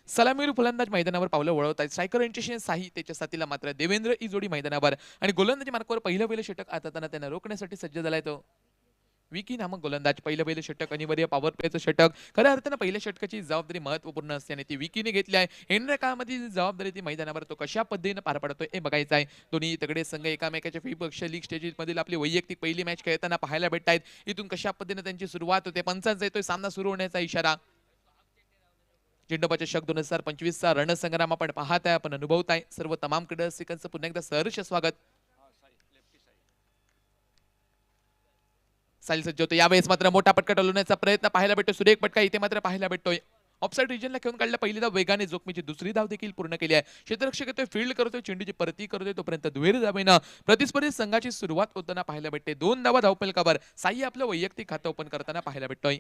सलामीवीर फलंदाज मैदानावर पावलं वळवत आहेत. स्ट्रायकर यांच्याशी साही त्याच्या साथीला मात्र देवेंद्र ही जोडी मैदानावर आणि गोलंदाजी मार्कावर पहिलं षटक आता त्यांना रोखण्यासाठी सज्ज झालाय तो विकी नामक गोलंदाज पहिलं षटक अनिवार्य पॉवर प्लेचं षटक खऱ्या अर्थानं पहिल्या षटकाची जबाबदारी महत्त्वपूर्ण असते आणि ती विकीने घेतली आहे. येणाऱ्या काळामध्ये जबाबदारी ती मैदानावर तो कशा पद्धतीने पार पडतोय हे बघायचं आहे. दोन्ही तगडे संघ एकामेकाच्या विपक्ष लीग स्टेजेस मधील आपली वैयक्तिक पहिली मॅच खेळताना पाहायला भेटत आहेत. इथून कशा पद्धतीने त्यांची सुरुवात होते. पंचांचा येतोय सामना सुरू होण्याचा इशारा. चेंडूबाच्या शक 2025चा रणसंग्राम आपण पाहताय, आपण अनुभवताय. सर्व तमाम क्रीडारसिकांचं पुन्हा एकदा सहर्ष स्वागत. साईल सज्ज होतो. यावेळेस मात्र मोठा पटका टोलवण्याचा प्रयत्न पाहायला भेटतो. सुरेख पटका इथे मात्र पाहायला भेटतोय. ऑफसाईड रिजनला खेळून काढला पहिली धाव वेगाने जोखमीची दुसरी धाव देखील पूर्ण केली आहे. क्षेत्ररक्षक येतोय, फील्ड करतोय, चेंडूची परती करतोय, तोपर्यंत दुहेरी धावेनं प्रतिस्पर्धी संघाची सुरुवात होताना पाहायला भेटते. 2 धावा धावफलकावर साई आपलं वैयक्तिक खातं ओपन करताना पाहायला भेटतोय.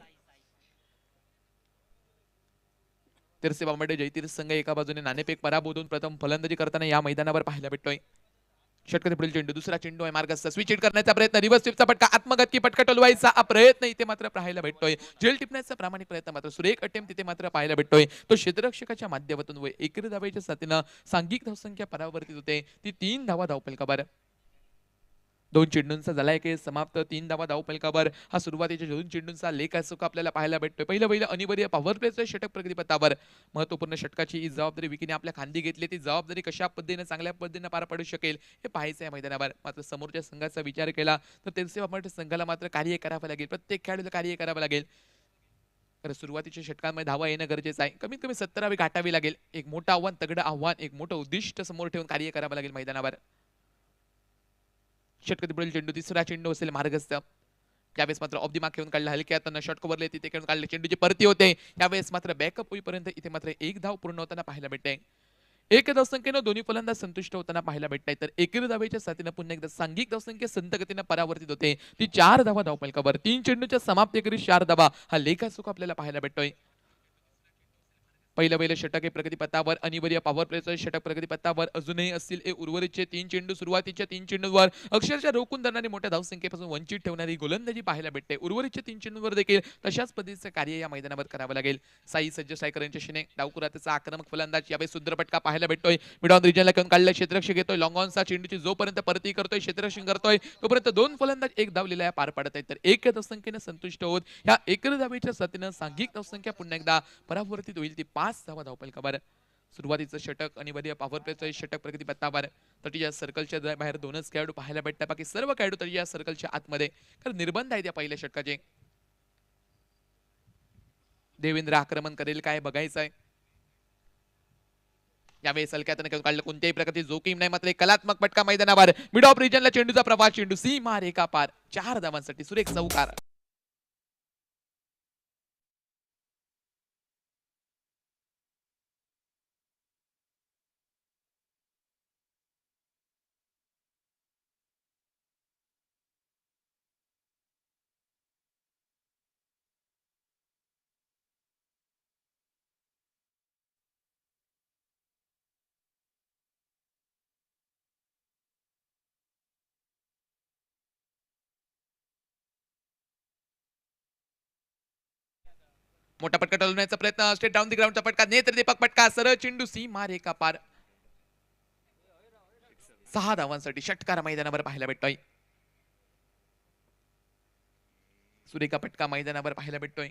तिरसे बांबडे जयतीर्थ संघ एका बाजूने नाणेफेक पराभूतून प्रथम फलंदाजी करताना या मैदानावर पाहायला भेटतोय. षटकातील पुढील चेंडू दुसरा चेंडू आहे मार्गस्थ स्विच हिट करण्याचा प्रयत्न रिव्हर्स स्वीपचा पटका आत्मघातकी पटका टोलवायचा प्रयत्न इथे मात्र पाहायला भेटतोय. झेल टिपण्याचा प्रामाणिक प्रयत्न मात्र सुरेख अटेम्प्ट तिथे मात्र पाहायला भेटतोय. तो क्षेत्ररक्षकाच्या माध्यमातून व एकेरी धावेच्या साथीनं सांघिक धावसंख्या परावर्तित होते. ती 3 धावा धावफलकावर. 2 चेंडूंचा झाला एक समाप्त. 3 धावा धावफलकावर. हा सुरुवातीच्या 2 चेंडूंचा लेख असो आपल्याला पाहायला भेटतोय. पहिलं अनिवार्य पॉवर प्लेचं षटक प्रगतीपथावर. महत्त्वपूर्ण षटकाची ही जबाबदारी विकीने आपल्या खांदी घेतली. ती जबाबदारी कशा पद्धतीने चांगल्या पद्धतीने पार पाडू शकेल हे पाहायचं आहे मैदानावर. मात्र समोरच्या संघाचा विचार केला तर तेलसे संघाला मात्र कार्य करावं लागेल. प्रत्येक खेळाडूला कार्य करावं लागेल. तर सुरुवातीच्या षटकांमध्ये धावा येणं गरजेचं आहे. कमीत कमी 70 गाठावी लागेल. एक मोठं आव्हान, तगडं आव्हान, एक मोठं उद्दिष्ट समोर ठेवून कार्य करावं लागेल मैदानावर. षटकातील पुढील चेंडू तिसरा चेंडू असेल मार्गस्थ. यावेळेस मात्र ऑफ दी मार्क खेळून काढला. हलक्या हातानं शॉट कव्हरले तिथे खेळून काढले. चेंडूची परती होते. यावेळेस मात्र बॅकअप होईपर्यंत इथे मात्र एक धाव पूर्ण होताना पाहायला भेटते. एक धावसंख्येनं दोन्ही फलंदाज संतुष्ट होताना पाहायला भेटत तर एकेरी धावेच्या साथीनं पुन्हा एकदा सांघिक धावसंख्या संत गतीनं परावर्तित होते. ती 4 धावा धावफलकावर. 3 चेंडूच्या समाप्तीखेरीज 4 धावा हा लेखासुख आपल्याला पाहायला भेटतोय. पहिलं षटक हे प्रगतीपथावर. अनिवार्य पॉवर प्लेचं षटक प्रगतीपथावर अजूनही असतील. हे उर्वरितचे 3 चेंडू सुरुवातीच्या 3 चेंडूंवर अक्षरशः रोखून धरणारी मोठ्या धावसंख्येपासून वंचित ठेवणारी गोलंदाजी पाहायला भेटते. उर्वरितच्या 3 चेंडूंवर देखील तशाच पद्धतीचं कार्य या मैदानावर करावं लागेल. साई सज्ज स्ट्रायकर यांच्याशीने डावकुराचा आक्रमक फलंदाज यावेळी सुंदरपटका पाहायला भेटतोय. मिड ऑन रिजनला खेळून काढलं. क्षेत्ररक्षक येतोय. लॉंग ऑनचा चेंडूची जोपर्यंत परती करतोय, क्षेत्ररक्षण करतोय, तोपर्यंत 2 फलंदाज एक धाव लिहिला पार पडत आहेत. तर एक धावसंख्येने संतुष्ट होत ह्या एकरी धावेच्या साथीनं सांघिक धावसंख्या पुन्हा एकदा परावर्तित होईल. ती 5 धावा धावफलकावर. सुरुवातीचं षटक अनिवार्य पॉवर प्लेचं षटक प्रगतीपथावर. तटीच्या सर्कलच्या बाहेर 2च खेळाडू पाहायला भेटतात. बाकी सर्व खेळाडू तटीच्या सर्कलच्या आतमध्ये. कारण निर्बंध आहेत या पहिल्या षटकाचे. देवेंद्र आक्रमण करेल काय बघायचं आहे. यावेळेस हलक्यातनं खेळून काढलं. कोणत्याही प्रकारची जोखीम नाही. मात्र एक कलात्मक पटका मैदानावर. मिड ऑफ रिजनला चेंडूचा प्रवास. चेंडू सीमा रेखा पार. 4 धावांसाठी सुरेख चौकार. मोठा पटका टोलवण्याचा प्रयत्न. स्ट्रेट डाऊन दी ग्राउंडचा पटका. नेत्रदीपक पटका. सरळ चेंडू सीमा रेखा पार. 6 धावांसाठी षटकार मैदानावर पाहायला भेटतोय. सुरेखा पटका मैदानावर पाहायला भेटतोय.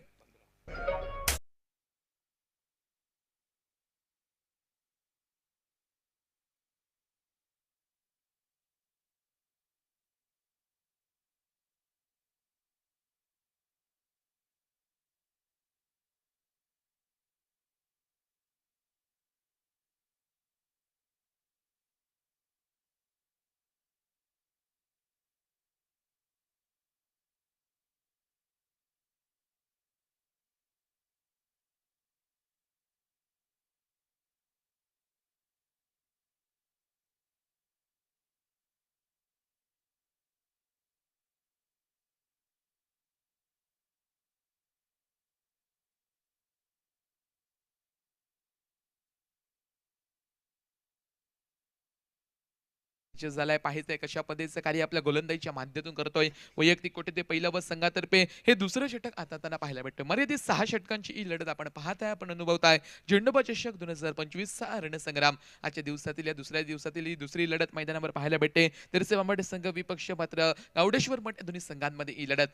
झालाय पाहायचंय कशा पद्धतीचं कार्य आपल्या गोलंदाजीच्या माध्यमातून करतोय. वैयक्तिक कोटी ते पहिलं बस संघातर्फे हे दुसरं षटक आता त्यांना पाहायला भेटतं. मर्यादित 6 षटकांची ही लढत आपण पाहताय, आपण अनुभवताय. झेंडूबाद चषक 2025 चा रणसंग्राम आजच्या दिवसातील या दुसऱ्या दिवसातील ही दुसरी लढत मैदानावर पाहायला भेटते. तिरसे बांबट संघ विपक्ष मात्र गावडेश्वर मठ दोन्ही संघांमध्ये ही लढत.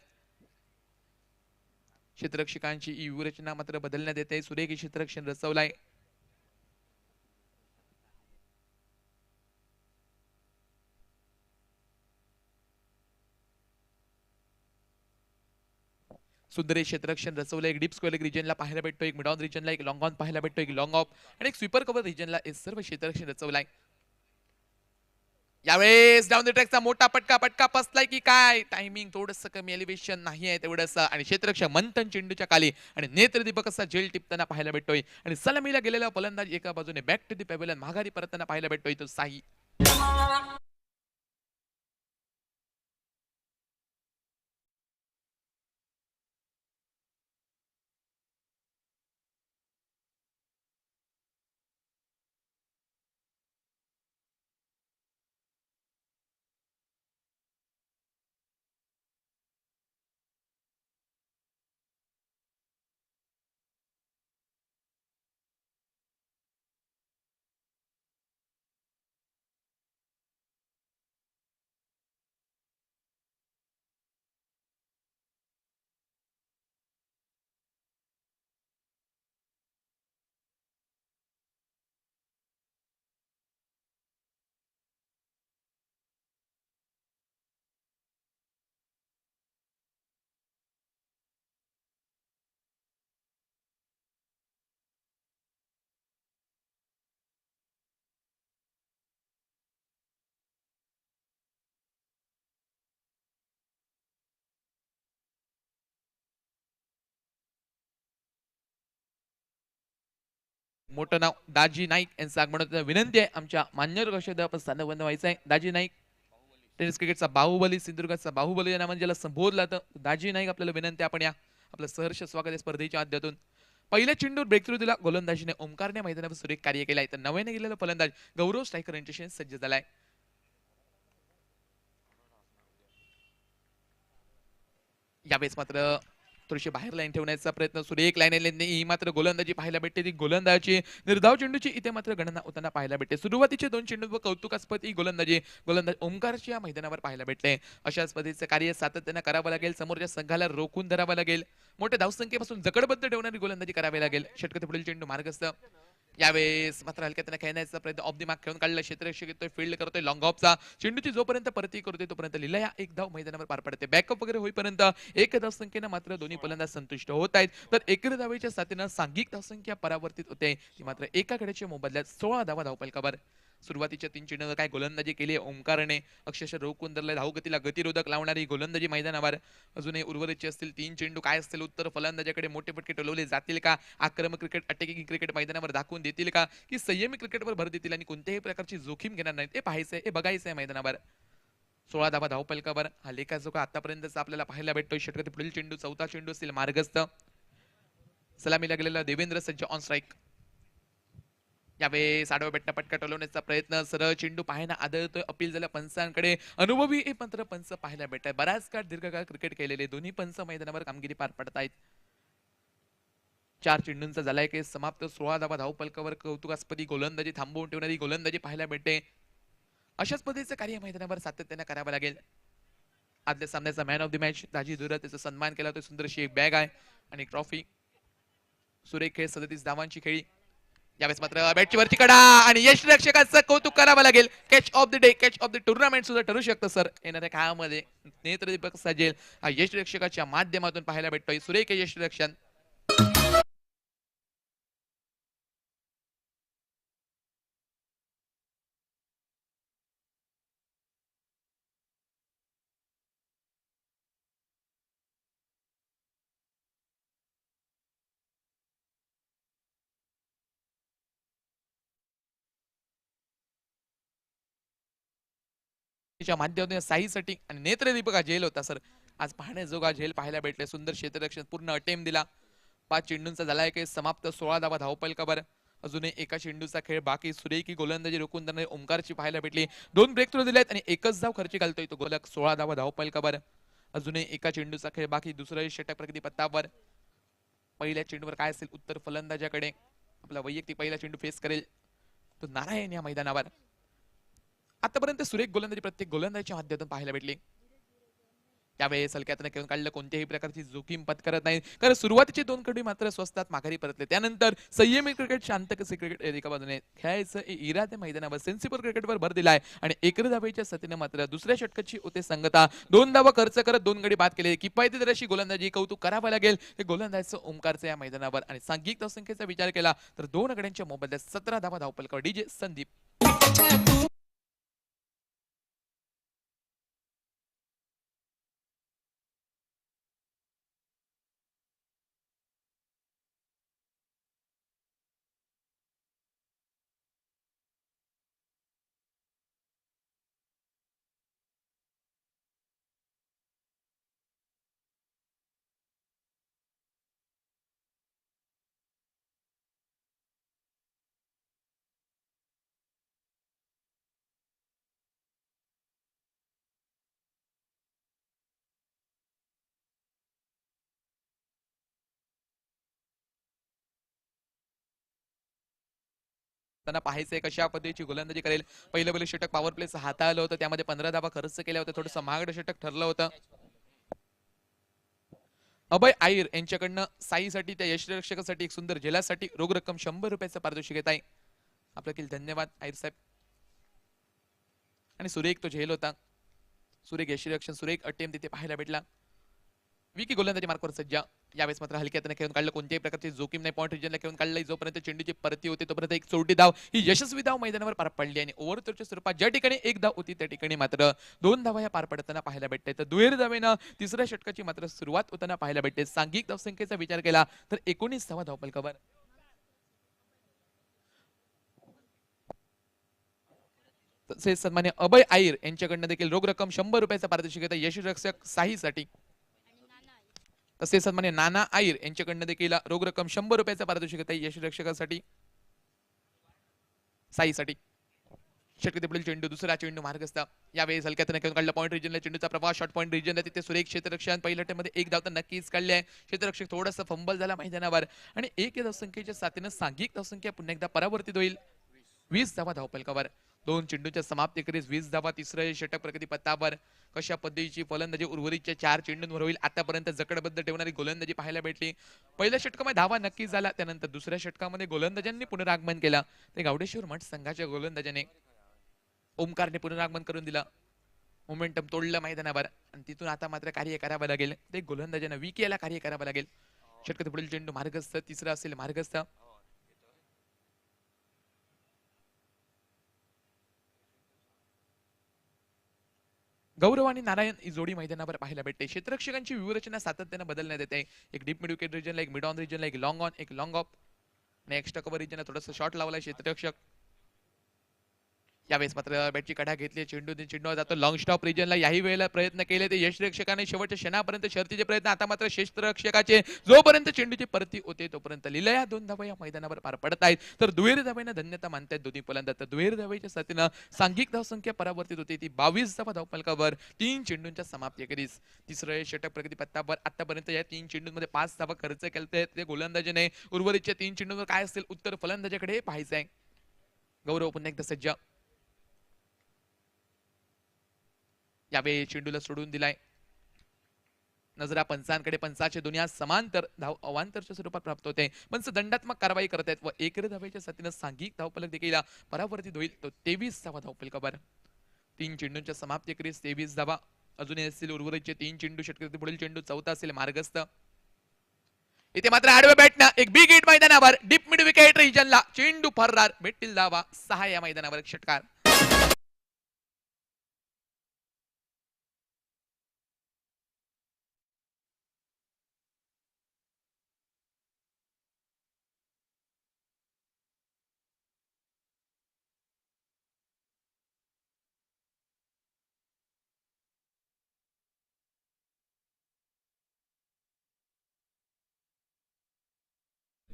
क्षेत्ररक्षकांची ही व्यूहरचना मात्र बदलण्यात येते. सुरेख क्षेत्ररक्षण रचवलाय. सुंदर क्षेत्ररक्षण रचवलं. एक डीप स्क्वेअर रिजनला पाहायला भेटतो, एक मिड ऑन रिजनला, एक लॉंग ऑन पाहायला भेटतो, एक लॉंग ऑफ आणि एक स्वीपर कव्हर रिजनला हे सर्व क्षेत्ररक्षण रचवलाय. यावेळेस डाऊन द ट्रॅकचा मोठा पटका पसलाय की काय. टायमिंग थोडंसं कमी, एलिव्हेशन नाही आहे तेवढंसं आणि क्षेत्ररक्षक मंथन चेंडूच्या खाली आणि नेत्रदीपक असा झेल टिपताना पाहायला भेटतोय आणि सलामीला गेलेला फलंदाज एका बाजूने बॅक टू दी पॅव्हलियन माघारी परतताना पाहायला भेटतोय तो साई. मोठं नाव दाजी नाईक यांचं आगमन होतं. विनंती आहे आमच्या मान्यवर कौशल्य आपण स्थान बंद व्हायचं आहे. दाजी नाईक टेनिस क्रिकेटचा बाहुबली, सिंधुदुर्गाचा बाहुबली या नावाने ज्याला संबोधला तर दाजी नाईक आपल्याला विनंती आपण या आपलं सहर्ष स्वागत आहे स्पर्धेच्या माध्यमातून. पहिल्या चेंडूवर ब्रेक थ्रू दिला गोलंदाजीने ओमकारने मैदानावर सुरेख कार्य केलाय. तर नव्याने गेलेला फलंदाज गौरव स्ट्रायकर यांच्याशी सज्ज झालाय. यावेळेस मात्र थोडीशी बाहेर लाईन ठेवण्याचा प्रयत्न सुरेख लाईन ही मात्र गोलंदाजी पाहायला भेटते. ती गोलंदाजी निर्धाव चेंडूची इथे मात्र गणना होताना पाहायला भेटते. सुरुवातीचे 2 चेंडू व कौतुकास्पद ही गोलंदाज ओमकारची या मैदानावर पाहायला भेटते. अशाच पद्धतीचे कार्य सातत्याने करावं लागेल. समोरच्या संघाला रोखून धरावं लागेल. मोठ्या धावसंख्येपासून जकडबद्ध ठेवणारी गोलंदाजी करावी लागेल. षटकातील पुढील चेंडू मार्गस्थ. यावेळेस मात्र हलक्या त्याने खेळण्याचा प्रयत्न ऑफ दी मार्क खेळून काढला. क्षेत्ररक्षक येतोय, फील्ड करतोय लॉंग ऑफचा. चेंडूची जोपर्यंत परती करतोय तोपर्यंत लिलया एक धाव मैदानावर पार पडते. बॅकअप वगैरे होईपर्यंत एक धाव संख्येनं मात्र दोन्ही फलंदाज संतुष्ट होत आहेत. तर एकर धावेच्या साथीनं सांघिक धावसंख्या परावर्तित होते. ती मात्र एका खेळाच्या मोबदल्यात 16 धावा धावफलकावर. सुरुवातीच्या 3 चेंडूवर काय गोलंदाजी केली ओमकारने. अक्षरशः रोखून धरले. धावगतीला गतिरोधक लावणारी गोलंदाजी मैदानावर अजूनही उर्वरितचे असतील 3 चेंडू काय असतील उत्तर फलंदाजाकडे मोठे फटके टोलवले जातील का. आक्रमक क्रिकेट, अटॅकिंग क्रिकेट मैदानावर दाखवून देतील का की संयमी क्रिकेटवर भर देतील आणि कोणत्याही प्रकारची जोखीम घेणार नाहीत. हे पाहायचंय, हे बघायचंय मैदानावर. 16 धावा धावफलकावर हा लेखाजोखा आतापर्यंतचा आपल्याला पाहायला भेटतोय. षटकातील पुढील चेंडू चौथा चेंडू असतील मार्गस्थ. सलामीला गेलेला देवेंद्र सज्ज ऑन स्ट्राईक. यावेळेस आडवा बेट्टा पटका टोलवण्याचा प्रयत्न. सरळ चेंडू पाहायला आदळतोय. अपील झालं पंचांकडे. अनुभवी हे पंत्र पंच पाहायला भेटतात. बराच काळ दीर्घकाळ क्रिकेट केलेले दोन्ही पंच मैदानावर कामगिरी पार पडतायत. 4 चेंडूंचा झालाय की समाप्त. 16 धावा धावफलकावर कौतुकास्पदी गोलंदाजी थांबवून ठेवणारी गोलंदाजी पाहायला भेटते. अशाच पद्धतीचं कार्य मैदानावर सातत्याने करावं लागेल. आदल्या सामन्याचा मॅन ऑफ द मॅच दाजी दुरा त्याचा सन्मान केला. तो सुंदरशी एक बॅग आहे आणि ट्रॉफी. सुरेख खेळ 37 धावांची खेळी. यावेळेस मात्र बॅटची वरची कडा आणि यश रक्षकाचं कौतुक करावं लागेल. Catch of the day, catch of the tournament सुद्धा ठरू शकतं सर येणाऱ्या काळामध्ये. नेत्रदीपक सजेल हा यश रक्षकाच्या माध्यमातून पाहायला भेटतोय. सुरेख यश रक्षण. माध्यमातून साईसाठी आणि नेत्रदीपक हा झेल होता सर. आज पाहण्याजोगा झेल पाहायला भेटले. सुंदर क्षेत्ररक्षण पूर्ण अटेम दिला. 5 चेंडूंचा झालाय की समाप्त. 16 धावा धावफलकावर. अजूनही एका चेंडूचा खेळ बाकी. सुरेखी गोलंदाजी रोखून त्यांना ओमकारची पाहायला भेटली. 2 ब्रेक थ्रो दिलेत आणि एकच धाव खर्ची घालतोय तो गोलक. 16 धावा धावपलकावर. अजूनही एका चेंडूचा खेळ बाकी. दुसरा षटक प्रगती पत्तावर. पहिल्या चेंडूवर काय असेल उत्तर फलंदाजाकडे. आपला वैयक्तिक पहिला चेंडू फेस करेल तो नारायण या मैदानावर. आतापर्यंत सुरेख गोलंदाजी प्रत्येक गोलंदाजीच्या माध्यमातून पाहायला भेटली. त्यावेळेस हलक्यातनं खेळून काढलं, कोणत्याही प्रकारची जोखीम पत्करत नाही. कारण सुरुवातीचे 2 कडे मात्र स्वस्तात माघारी परतले. त्यानंतर संयमी क्रिकेट, शांत कसे क्रिकेट एका बाजूने खेळायचं इरा त्या मैदानावर सेन्सिबल क्रिकेटवर भर दिलाय आणि एकरधावेच्या सतीने मात्र दुसऱ्या षटकाची होते संगता. 2 धावा खर्च करत 2 गडी बाद केले. किफायती दराशी गोलंदाजी कौतुक करावं लागेल हे गोलंदाजीचं ओमकारचं या मैदानावर. आणि सांघिक धावसंख्येचा विचार केला तर 2 गड्यांच्या मोबदल्यात 17 धावा धावपलकावर. डीजे संदीप. त्यांना पाहायचंय कशा पद्धतीची गोलंदाजी करेल. पहिलं षटक पॉवर प्लेचं हाताळलं होतं, त्यामध्ये 15 धावा खर्च केल्या होत्या. थोडंसं महागड षटक ठरलं होतं. अभय आयर यांच्याकडनं साईसाठी त्या यशरक्षकासाठी एक सुंदर झेलासाठी रोख रक्कम 100 रुपयाचं पारितोषिक येत आहे. आपल्याकडील धन्यवाद आयर साहेब. आणि सुरेख तो झेल होता. सुरेख यशरक्षण, सुरेख अटेम तिथे पाहायला भेटला. विकी गोलंदाजी मार्कवर सज्जा. यावेळेस मात्र हलक्यातनं खेळून काढलं, कोणत्याही प्रकारची जोखीम नाही. पॉईंट रिजनला खेळून काढलं. जोपर्यंत चेंडूची परती होते तोपर्यंत एक चोरटी धाव ही यशस्वी धाव मैदानावर पार पडली. आणि ओव्हरच्या स्वरूपात ज्या ठिकाणी एक धाव होती त्या ठिकाणी मात्र 2 धावा या पार पडताना पाहायला भेटते. तर दुहेरी धावेनं तिसऱ्या षटकाची मात्र सुरुवात होताना पाहायला भेटते. सांघिक धावसंख्येचा विचार केला तर 19 धावा धावपलकावर. तसेच सन्मान्य अभय आयर यांच्याकडनं देखील रोख रक्कम 100 रुपयाचा पारितोषिक येतं यशरक्षक साहीसाठी. तसेच सन्मान्य नाना आयर यांच्याकडनं देखील रोख रक्कम 100 रुपयाचा पारितोषिक येतं यशरक्षकासाठी साईसाठी. षटकते पुढील चेंडू, दुसरा चेंडू मार्गस्थ. यावेळेस हलक्यातनं खेळून काढला. पॉईंट रिजनला चेंडूचा प्रवाह शॉर्ट पॉईंट रिजनला तिथे सुरेख क्षेत्ररक्षण. पहिल्या मध्ये एक धाव तर नक्कीच काढली आहे. क्षेत्ररक्षक थोडासा फंबल झाला मैदानावर आणि एक या धावसंख्येच्या साथीनं सांघिक धावसंख्या पुन्हा एकदा परावर्तित होईल. 20 धावा धावपलकावर. 2 चेंडूच्या समाप्तीखेरीज 20 धावा. तिसरं षटक प्रगती पत्तावर. कशा पद्धतीची फलंदाजी उर्वरितच्या 4 चेंडूंवर होईल आतापर्यंत जकडबद्ध ठेवणारी गोलंदाजी पाहायला भेटली. पहिल्या षटकामध्ये धावा नक्की झाला. त्यानंतर दुसऱ्या षटकामध्ये गोलंदाजांनी पुनरागमन केला. ते गावडेश्वर मठ संघाच्या गोलंदाजाने ओमकारने पुनरागमन करून दिला. मोमेंटम तोडलं मैदानावर आणि तिथून आता मात्र कार्य करावं लागेल. ते गोलंदाजांना विकेला कार्य करावं लागेल. षटकात पुढील चेंडू मार्गस्थ. तिसरा असेल मार्गस्थ. गौरव आणि नारायण ही जोडी मैदानावर पाहायला भेटते. क्षेत्ररक्षकांची व्यूहरचना सातत्याने बदलण्यात येते. एक डीप मिड विकेट रिजनला, एक मिड ऑन रिजनला, एक लॉंग ऑन, एक लॉंग ऑफ आणि एक्स्ट्रा कव्हर रिजनला थोडासा शॉट लावलाय क्षेत्ररक्षक. यावेळेस मात्र बॅटची कढा घेतली. चेंडू जातो लॉंग स्टॉप रिजनला. याही वेळेला प्रयत्न केले ते यशरक्षकाने शेवटच्या क्षणापर्यंत शर्तीचे प्रयत्न. आता मात्र क्षेत्ररक्षकाचे जोपर्यंत चेंडूची परती होते तोपर्यंत लिलया 2 धावा या मैदानावर पार पडत आहेत. तर दुहेरी धावेनं धन्यता मानतायत दोन्ही फलंदाज. तर दुहेरी धावेच्या साथीनं सांघिक धावसंख्या परावर्तित होती ती 22 धावा धावपलकावर. 3 चेंडूंच्या समाप्तीखेरीज तिसरं षटक प्रगती पत्तावर. आतापर्यंत या 3 चेंडूंमध्ये 5 धावा खर्च केले ते गोलंदाजाने. उर्वरितच्या 3 चेंडूंवर काय असेल उत्तर फलंदाजाकडे पाहायचं आहे. गौरव पुन्हा एकदा सज्ज. यावेळी चेंडूला सोडून दिलाय. नजरा पंचांकडे. पंचाचे दुनिया समांतर धाव अवांतरच्या स्वरूपात प्राप्त होते. पंच दंडात्मक कारवाई करत आहेत व एकरी धावेच्या साथीनं सांघिक धावफलक देखील परावर्तित होईल. तो 23 धावा धावफलकावर. 3 चेंडूंच्या समाप्तीखेरीज 23 धावा. अजूनही असतील उर्वरितचे 3 चेंडू. षटकातील पुढील चेंडू चौथा असेल मार्गस्थ. इथे मात्र आडव्या बॅटनं एक बिग हिट मैदानावर. डीप मिड विकेट रिजनला चेंडू फर्रार. भेटतील धावा 6 या मैदानावर. एक षटकार.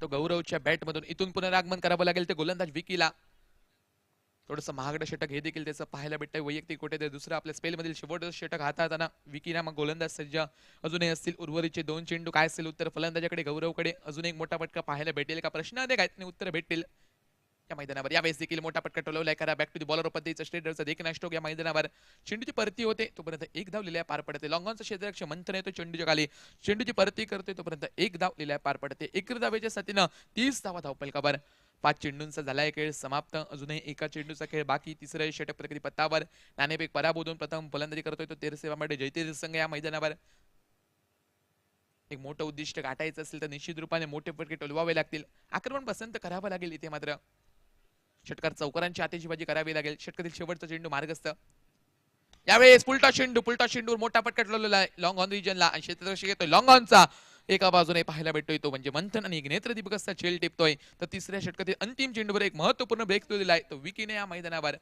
तो गौरवच्या बॅटमधून इथून पुनरागमन करावं लागेल ते गोलंदाज विकीला. थोडंसं महागडं षटक हे देखील त्याचं पाहायला भेटतंय. वैयक्तिक कुठे दुसरं आपल्या स्पेलमधील शेवटचं षटक हाताळताना विकीना मग गोलंदाज सज्ज अजूनही असतील. उर्वरितचे 2 चेंडू काय असेल उत्तर फलंदाजाकडे गौरवकडे अजून एक मोठा फटका पाहायला भेटेल का प्रश्न अनेक आहेत उत्तर भेटतील या मैदानावर. यावेळेस देखील मोठा पटका टोलवलाय करा बॅक टू दी बॉलर पद्धतीचा स्ट्रेटरचा देखील स्ट्रोक या मैदानावर. चेंडूची परती होते तोपर्यंत एक धाव लिहिल्या पार पडते. लॉंगॉनचा क्षेत्ररक्षक मंथन येतो चेंडूच्या खाली. चेंडूची परती करते तोपर्यंत एक धाव लिहिल्या पार पडते. एकरी धावेच्या साथीनं 30 धावा धावपलकावर. 5 चेंडूंचा झालाय खेळ समाप्त. अजूनही एका चेंडूचा खेळ बाकी. तिसरे षटक प्रगती पत्तावर. नाणेफेक पराभूतून प्रथम फलंदाजी करतोय तो तेरसेवामध्ये जयतीर्थ संघ या मैदानावर. एक मोठं उद्दिष्ट गाठायचं असेल तर निश्चित रूपाने मोठे फटके टोलवावे लागतील. आक्रमण पसंत करावं लागेल इथे मात्र. षटकार चौकारांची आतिषबाजी करावी लागेल. षटकातील शेवटचा चेंडू मार्गस्थ. यावेळेस पुलटा चेंडूवर मोठा फटका ठरलेला आहे लॉंग ऑन रिजनला आणि क्षेत्ररक्षक येतोय लॉंग ऑनचा. एका बाजूने पाहायला भेटतोय तो म्हणजे मंथन आणि नेत्र दीपक असता चेल टिपतोय. तर तिसऱ्या षटकातील अंतिम चेंडूवर एक महत्वपूर्ण ब्रेक तो दिलाय तो विकीने या मैदानावर.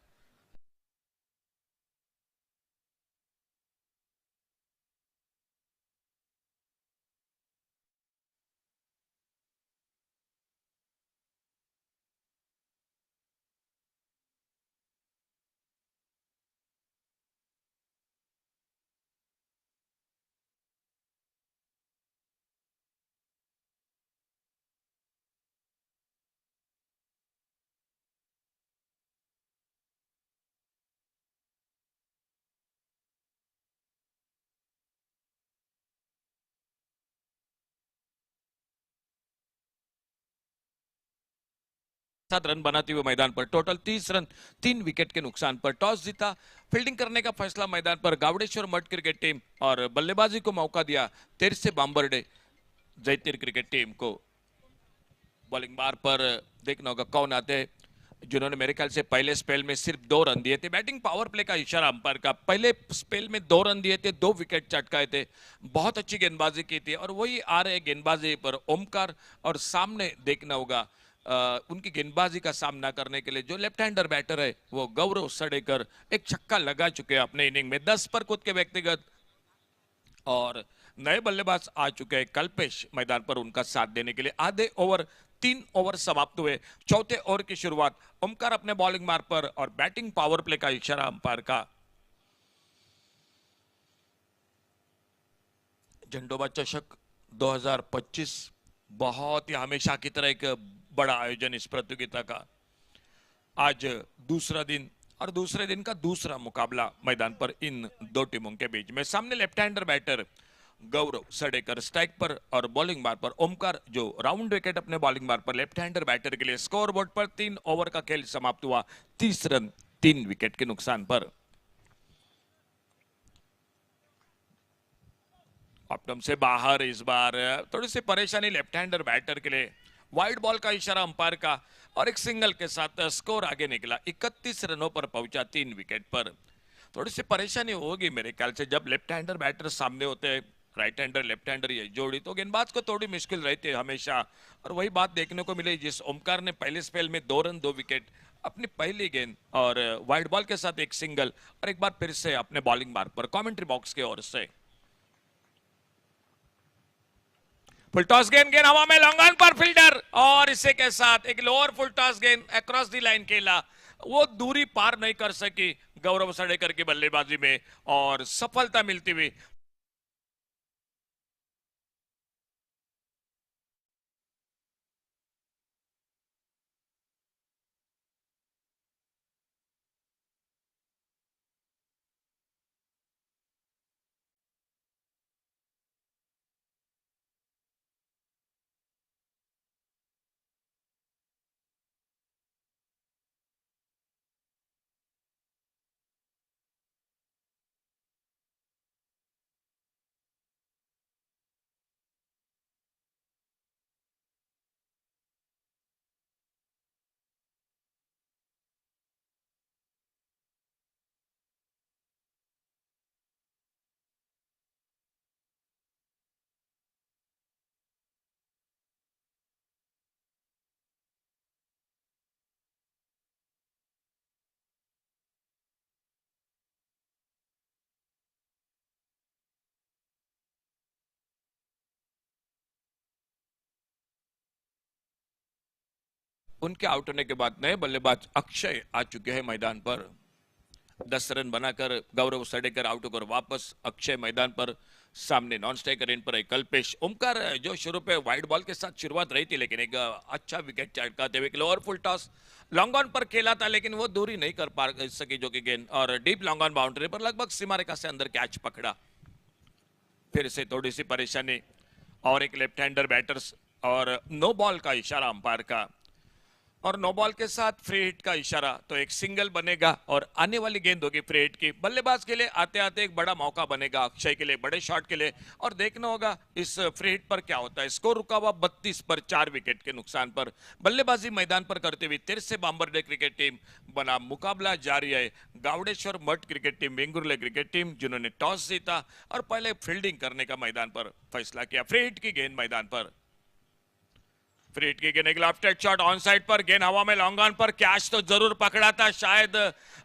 सात रन बनाते हुए मैदान पर टोटल 30 रन 3 विकेट के नुकसान पर टॉस जीता फील्डिंग करने का फैसला मैदान पर गावड़ेश्वर मठ क्रिकेट टीम और बल्लेबाजी को मौका दिया तेरसे बाम्बरडे जयतीर क्रिकेट टीम को। बॉलिंग बार पर देखना होगा कौन आते हैं जिन्होंने मेरे ख्याल से पहले स्पेल में सिर्फ 2 रन दिए थे। बैटिंग पावर प्ले का इशारा अंपायर का। पहले स्पेल में 2 रन दिए थे, 2 विकेट चटकाए थे, बहुत अच्छी गेंदबाजी की थी और वही आ रहे गेंदबाजी पर ओमकार और सामने देखना होगा उनकी गेंदबाजी का सामना करने के लिए जो लेफ्ट हैंडर बैटर है वो गौरव सड़ेकर एक छक्का लगा चुके हैं अपने इनिंग में 10 पर खुद के व्यक्तिगत। और नए बल्लेबाज आ चुके हैं कल्पेश मैदान पर उनका साथ देने के लिए। आधे ओवर 3 ओवर समाप्त हुए, चौथे ओवर की शुरुआत ओमकार अपने बॉलिंग मार्ग पर और बैटिंग पावर प्ले का इशारा अंपायर का। झंडोबा चषक 2025 बहुत ही हमेशा की तरह एक बड़ा आयोजन इस प्रतियोगिता का। आज दूसरा दिन और दूसरे दिन का दूसरा मुकाबला मैदान पर इन दो टीमों के बीच में। सामने लेफ्ट हैंडर बैटर गौरव सड़ेकर स्ट्राइक पर और बॉलिंग बार पर ओमकार जो राउंड विकेट अपने बॉलिंग बार पर लेफ्ट हैंडर बैटर के लिए। स्कोर बोर्ड पर 3 ओवर का खेल समाप्त हुआ 30 रन 3 विकेट के नुकसान पर। ऑप्टम से बाहर इस बार थोड़ी सी परेशानी लेफ्ट हैंडर बैटर के लिए। वाइड बॉल का इशारा अंपायर का और एक सिंगल के साथ स्कोर आगे निकला 31 रनों पर पहुंचा 3 विकेट पर। थोड़ी सी परेशानी होगी मेरे ख्याल से जब लेफ्ट हैंडर बैटर सामने होते हैं, राइट हैंडर लेफ्ट हैंडर ये जोड़ी तो गेंदबाज को थोड़ी मुश्किल रहती है हमेशा। और वही बात देखने को मिली जिस ओमकार ने पहले स्पेल में 2 रन 2 विकेट अपनी पहली गेंद और वाइड बॉल के साथ एक सिंगल और एक बार फिर से अपने बॉलिंग मार्ग पर। कमेंट्री बॉक्स की ओर से फुल टॉस गेंद, गेंद हवा में लॉन्ग ऑन पर फील्डर और इसे के साथ एक लोअर फुल टॉस गेंद अक्रॉस दी लाइन खेला, वो दूरी पार नहीं कर सकी गौरव सड़ेकर की बल्लेबाजी में और सफलता मिलती हुई उनके आउट होने के बाद नए बल्लेबाज अक्षय आ चुके हैं मैदान पर। 10 रन बनाकर गौरव सडेकर आउट होकर वापस अक्षय मैदान पर। सामने नॉन स्ट्राइकर इन पर एक कल्पेश। ओमकार जो शुरू पे वाइड बॉल के साथ शुरुआत रही थी, लेकिन एक अच्छा विकेट चटकाते हुए lower full toss long on पर खेला था, लेकिन वो दूरी नहीं कर पा सकी जो कि गेंद, और डीप लॉन्ग ऑन बाउंड्री पर लगभग सीमा रेखा से अंदर कैच पकड़ा। फिर से थोड़ी सी परेशानी और एक लेफ्ट हैंडर बैटर्स, और नो बॉल का इशारा अंपायर का, और नो बॉल के साथ फ्री हिट का इशारा, तो एक सिंगल बनेगा और आने वाली गेंद होगी फ्री हिट की। बल्लेबाज के लिए आते आते एक बड़ा मौका बनेगा अक्षय के लिए, बड़े शॉट के लिए, और देखना होगा इस फ्री हिट पर क्या होता है। स्कोर रुका हुआ 32 पर 4 विकेट के नुकसान पर। बल्लेबाजी मैदान पर करते हुए तिरसे बांबरडे क्रिकेट टीम बना मुकाबला जारी है। Gawadeshwar Math cricket team, Vengurle cricket team, जिन्होंने टॉस जीता और पहले फील्डिंग करने का मैदान पर फैसला किया। फ्री हिट की गेंद मैदान पर, फ्री हिट की गेंद, एक लेफ्ट शॉट ऑन साइड पर, गेंद हवा में लॉन्ग ऑन पर, कैच तो जरूर पकड़ा था, शायद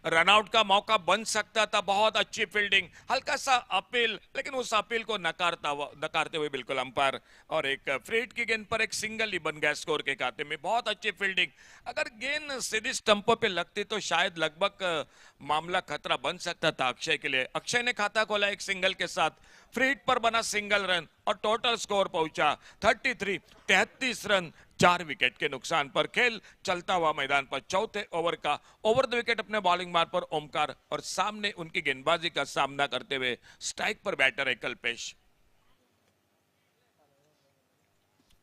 रनआउट का मौका बन सकता था। बहुत अच्छी फील्डिंग, हल्का सा अपील, लेकिन उस अपील को नकारते हुए बिल्कुल अंपायर, और एक फ्री हिट की गेंद पर एक सिंगल ही बन गया स्कोर के खाते में। बहुत अच्छी फील्डिंग, अगर गेंद सीधी स्टंपों पे लगती तो शायद लगभग मामला खतरा बन सकता था अक्षय के लिए। अक्षय ने खाता खोला एक सिंगल के साथ, फ्री हिट पर बना सिंगल रन, और टोटल स्कोर पहुंचा 33 रन 4 विकेट के नुकसान पर। खेल चलता हुआ मैदान पर चौथे ओवर का ओवर द विकेट अपने बॉलिंग मार्ग पर ओमकार, और सामने उनकी गेंदबाजी का सामना करते हुए स्ट्राइक पर बैटर है कल्पेश।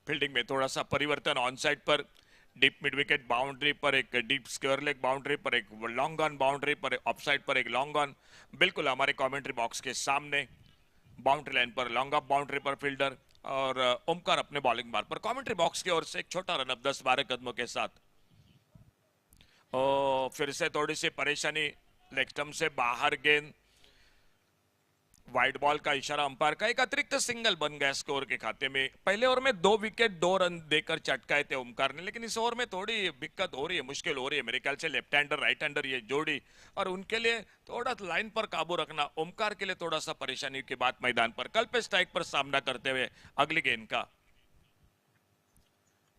फील्डिंग में थोड़ा सा परिवर्तन, ऑन साइड पर डीप मिड विकेट बाउंड्री पर एक डीप स्क्वायर लेग बाउंड्री पर एक लॉन्ग ऑन बाउंड्री पर, ऑफ साइड पर एक लॉन्ग ऑन, बिल्कुल हमारे कमेंट्री बॉक्स के सामने बाउंड्री लाइन पर लॉन्ग ऑफ बाउंड्री पर फील्डर, और ओमकार अपने बॉलिंग मार्ग पर। कमेंट्री बॉक्स की ओर से एक छोटा रन अप 10-12 कदमों के साथ। फिर से थोड़ी सी परेशानी, लेग स्टंप से बाहर गेंद, वाइड बॉल का इशारा अंपायर का, एक अतिरिक्त सिंगल बन गया स्कोर के खाते में। पहले ओवर में 2 विकेट 2 रन देकर चटकाए थे ओमकार ने, लेकिन इस ओवर में थोड़ी दिक्कत हो रही है, मुश्किल हो रही है मेरे ख्याल से। लेफ्ट हैंडर राइट हैंडर ये जोड़ी, और उनके लिए थोड़ा लाइन पर काबू रखना, ओमकार के लिए थोड़ा सा परेशानी के बाद मैदान पर कल पे स्ट्राइक पर सामना करते हुए अगली गेंद का।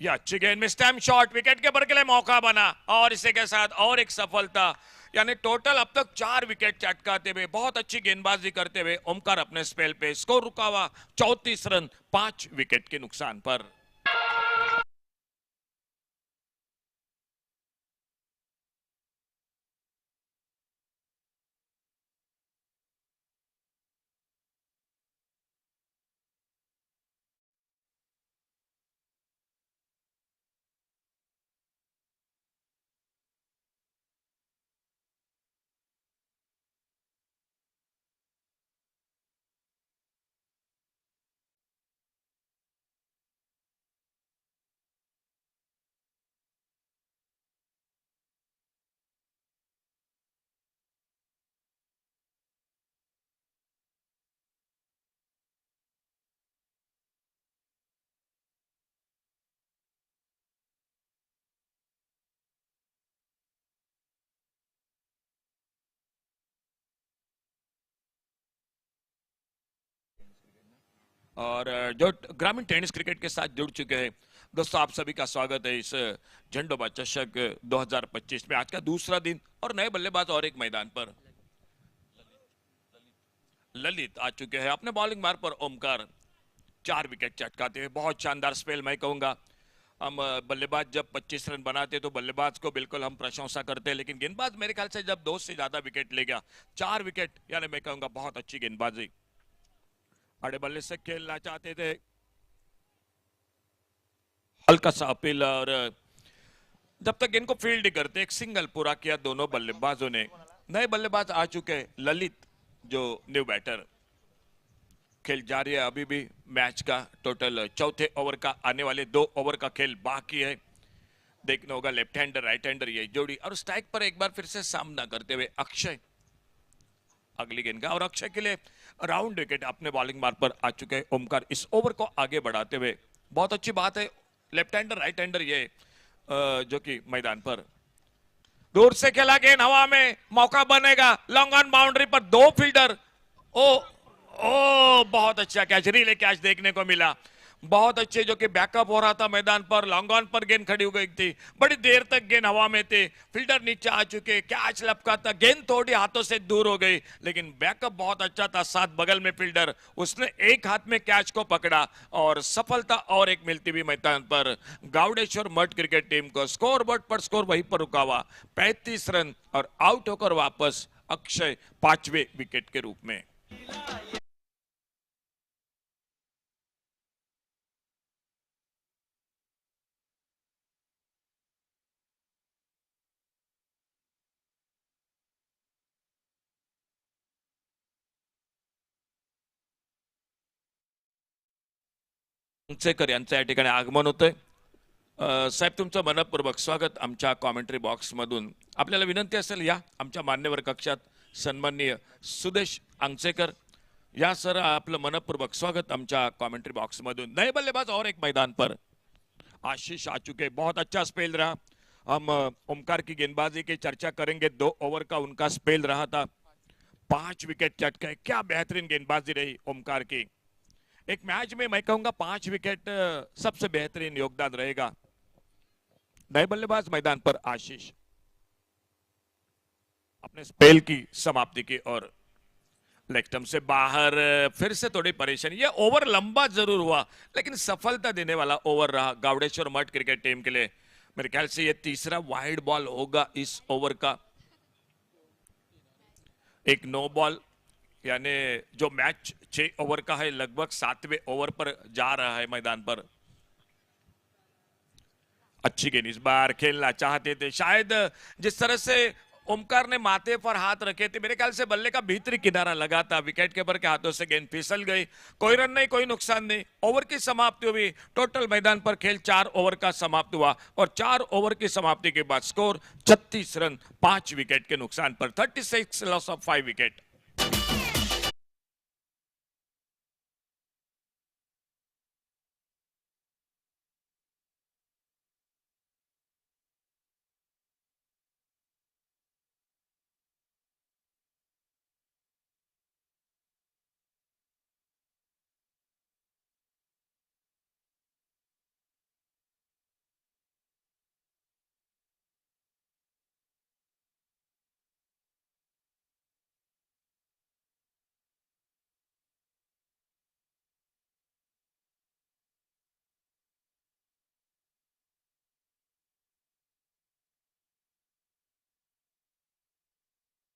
यह अच्छी गेंद में स्टैम्प शॉट, विकेट कीपर के लिए मौका बना, और इसी के साथ और एक सफलता, यानी टोटल अब तक 4 विकेट चटकाते हुए बहुत अच्छी गेंदबाजी करते हुए ओमकार अपने स्पेल पे। स्कोर रुका हुआ 34 रन 5 विकेट के नुकसान पर। और जो ग्रामीण टेनिस क्रिकेट के साथ जुड़ चुके हैं दोस्तों, आप सभी का स्वागत है इस झंडोबा चषक 2025 में। आज का दूसरा दिन, और नए बल्लेबाज और एक मैदान पर ललित आ चुके हैं अपने बॉलिंग मार्ग पर। ओमकार 4 विकेट चटकाते हैं, बहुत शानदार स्पेल मैं कहूंगा। हम बल्लेबाज जब 25 रन बनाते तो बल्लेबाज को बिल्कुल हम प्रशंसा करते हैं, लेकिन गेंदबाज मेरे ख्याल से जब 2 से ज्यादा विकेट ले गया, 4 विकेट, यानी मैं कहूंगा बहुत अच्छी गेंदबाजी। अड़े बल्ले से खेलना चाहते थे, हल्का सा अपील, और जब तक इनको फील्ड करते एक सिंगल पूरा किया दोनों बल्लेबाजों ने। नए बल्लेबाज आ चुके ललित, जो न्यू बैटर। खेल जारी है अभी भी मैच का। टोटल चौथे ओवर का आने वाले 2 ओवर का खेल बाकी है। देखना होगा लेफ्ट हैंडर राइट हैंडर ये जोड़ी, और स्ट्राइक पर एक बार फिर से सामना करते हुए अक्षय अगली गेंद का, और अक्षय के लिए राउंड विकेट अपने बॉलिंग मार्ग पर आ चुके हैं ओमकार इस ओवर को आगे बढ़ाते हुए। बहुत अच्छी बात है, लेफ्ट हैंडर राइट हैंडर ये जो कि मैदान पर दूर से खेला, गेंद हवा में, मौका बनेगा लॉन्ग ऑन बाउंड्री पर, 2 फील्डर। ओ बहुत अच्छा कैच, रिले कैच देखने को मिला। बहुत अच्छे जो कि बैकअप हो रहा था मैदान पर, लॉन्ग ऑन पर गेंद खड़ी हो गई थी, बड़ी देर तक गेंद हवा में थे, फील्डर नीचे आ चुके, कैच लपका था, गेंद थोड़ी हाथों से दूर हो गई, लेकिन बैकअप बहुत अच्छा था, साथ बगल में फील्डर, उसने एक हाथ में कैच को पकड़ा और सफलता और एक मिलती हुई मैदान पर गावड़ेश्वर मठ क्रिकेट टीम को। स्कोर बोर्ड पर स्कोर वहीं पर रुका हुआ 35 रन और आउट होकर वापस अक्षय 5वें विकेट के रूप में। अंगसेकर यांचं या ठिकाणी आगमन होतंय। साहेब तुमचं मनपूर्वक स्वागत आमच्या कॉमेंट्री बॉक्समधून। आपल्याला विनंती असेल या आमच्या मान्यवर कक्षात सन्माननीय सुदेश अंगसेकर या सर, आपलं मनपूर्वक स्वागत आमच्या कॉमेंट्री बॉक्समधून। नए बल्लेबाज और एक मैदान पर आशीष आ चुके, बहुत अच्छा स्पेल रहा। हम ओमकार की गेंदबाजी की चर्चा करेंगे, 2 ओवर का उनका स्पेल रहा था, 5 विकेट चटके, क्या बेहतरीन गेंदबाजी रही ओमकार की। एक मैच में मैं कहूंगा 5 विकेट सबसे बेहतरीन योगदान रहेगा। नए बल्लेबाज मैदान पर आशीष अपने स्पेल की समाप्ति की और लेग स्टंप से बाहर, फिर से थोड़ी परेशानी। ये ओवर लंबा जरूर हुआ लेकिन सफलता देने वाला ओवर रहा गावड़ेश्वर मठ क्रिकेट टीम के लिए। मेरे ख्याल से ये तीसरा वाइड बॉल होगा इस ओवर का। एक नो बॉल, यानी जो मैच 6 ओवर का है लगभग 7वें ओवर पर जा रहा है मैदान पर। अच्छी गेंद, इस बार खेलना चाहते थे शायद, जिस तरह से ओमकार ने माथे पर हाथ रखे थे, मेरे ख्याल से बल्ले का भीतरी किनारा लगा था, विकेट कीपर के हाथों से गेंद फिसल गई। कोई रन नहीं, कोई नुकसान नहीं। ओवर की समाप्ति हुई, टोटल मैदान पर खेल 4 ओवर का समाप्त हुआ और 4 ओवर की समाप्ति के बाद स्कोर 36 रन 5 विकेट के नुकसान पर, 36 लॉस ऑफ 5 विकेट।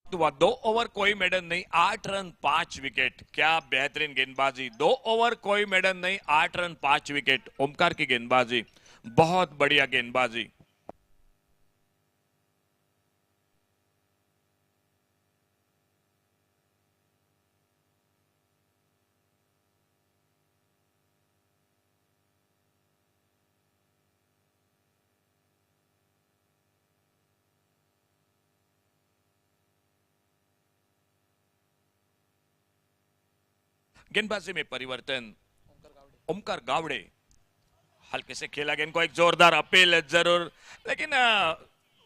हुआ 2 ओवर कोई मेडन नहीं, 8 रन 5 विकेट, क्या बेहतरीन गेंदबाजी। 2 ओवर कोई मेडन नहीं, 8 रन 5 विकेट, ओमकार की गेंदबाजी, बहुत बढ़िया गेंदबाजी। गेंदबाजी में परिवर्तन, ओमकार गावड़े हल्के से खेला गेंद को, एक जोरदार अपील जरूर, लेकिन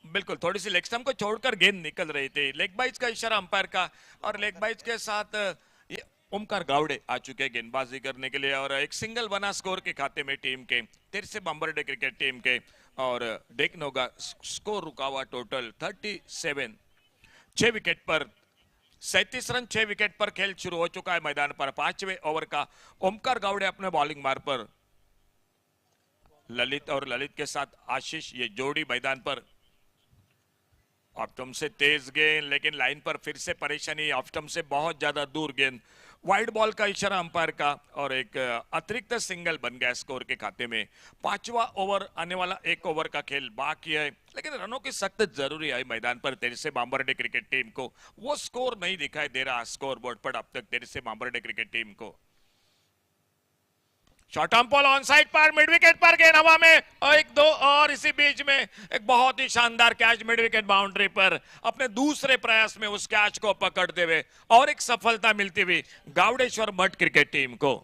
बिल्कुल थोड़ी सी लेग स्टंप को छोड़कर गेंद निकल रही थी। लेग बाइज का इशारा अंपायर का और लेग बाइज के साथ ये ओमकार गावड़े आ चुके हैं गेंदबाजी करने के लिए और एक सिंगल बना स्कोर के खाते में टीम के, तिरसे बम्बरडे क्रिकेट टीम के। और डेकनोगा स्कोर रुका हुआ टोटल 37, 6 विकेट पर 37 रन 6 विकेट पर खेल शुरू हो चुका है मैदान पर। 5वें ओवर का ओमकार गावड़े अपने बॉलिंग मार पर, ललित और ललित के साथ आशीष, ये जोड़ी मैदान पर। ऑप्टम से तेज गेंद, लेकिन लाइन पर फिर से परेशानी, ऑप्टम से बहुत ज्यादा दूर गेंद, वाइड बॉल का इशारा अंपायर का और एक अतिरिक्त सिंगल बन गया स्कोर के खाते में। 5वां ओवर आने वाला, 1 ओवर का खेल बाकी है, लेकिन रनों की सख्त जरूरी है मैदान पर तेरसे बांबरडे क्रिकेट टीम को। वो स्कोर नहीं दिखाई दे रहा स्कोर बोर्ड पर अब तक तेरसे बांबरडे क्रिकेट टीम को। Short arm ball on side पर, मिड विकेट पर गेंद हवा में, और 1-2 और इसी बीच में एक बहुत ही शानदार कैच मिड विकेट बाउंड्री पर, अपने दूसरे प्रयास में उस कैच को पकड़ते हुए और एक सफलता मिलती हुई गावड़ेश्वर मठ क्रिकेट टीम को।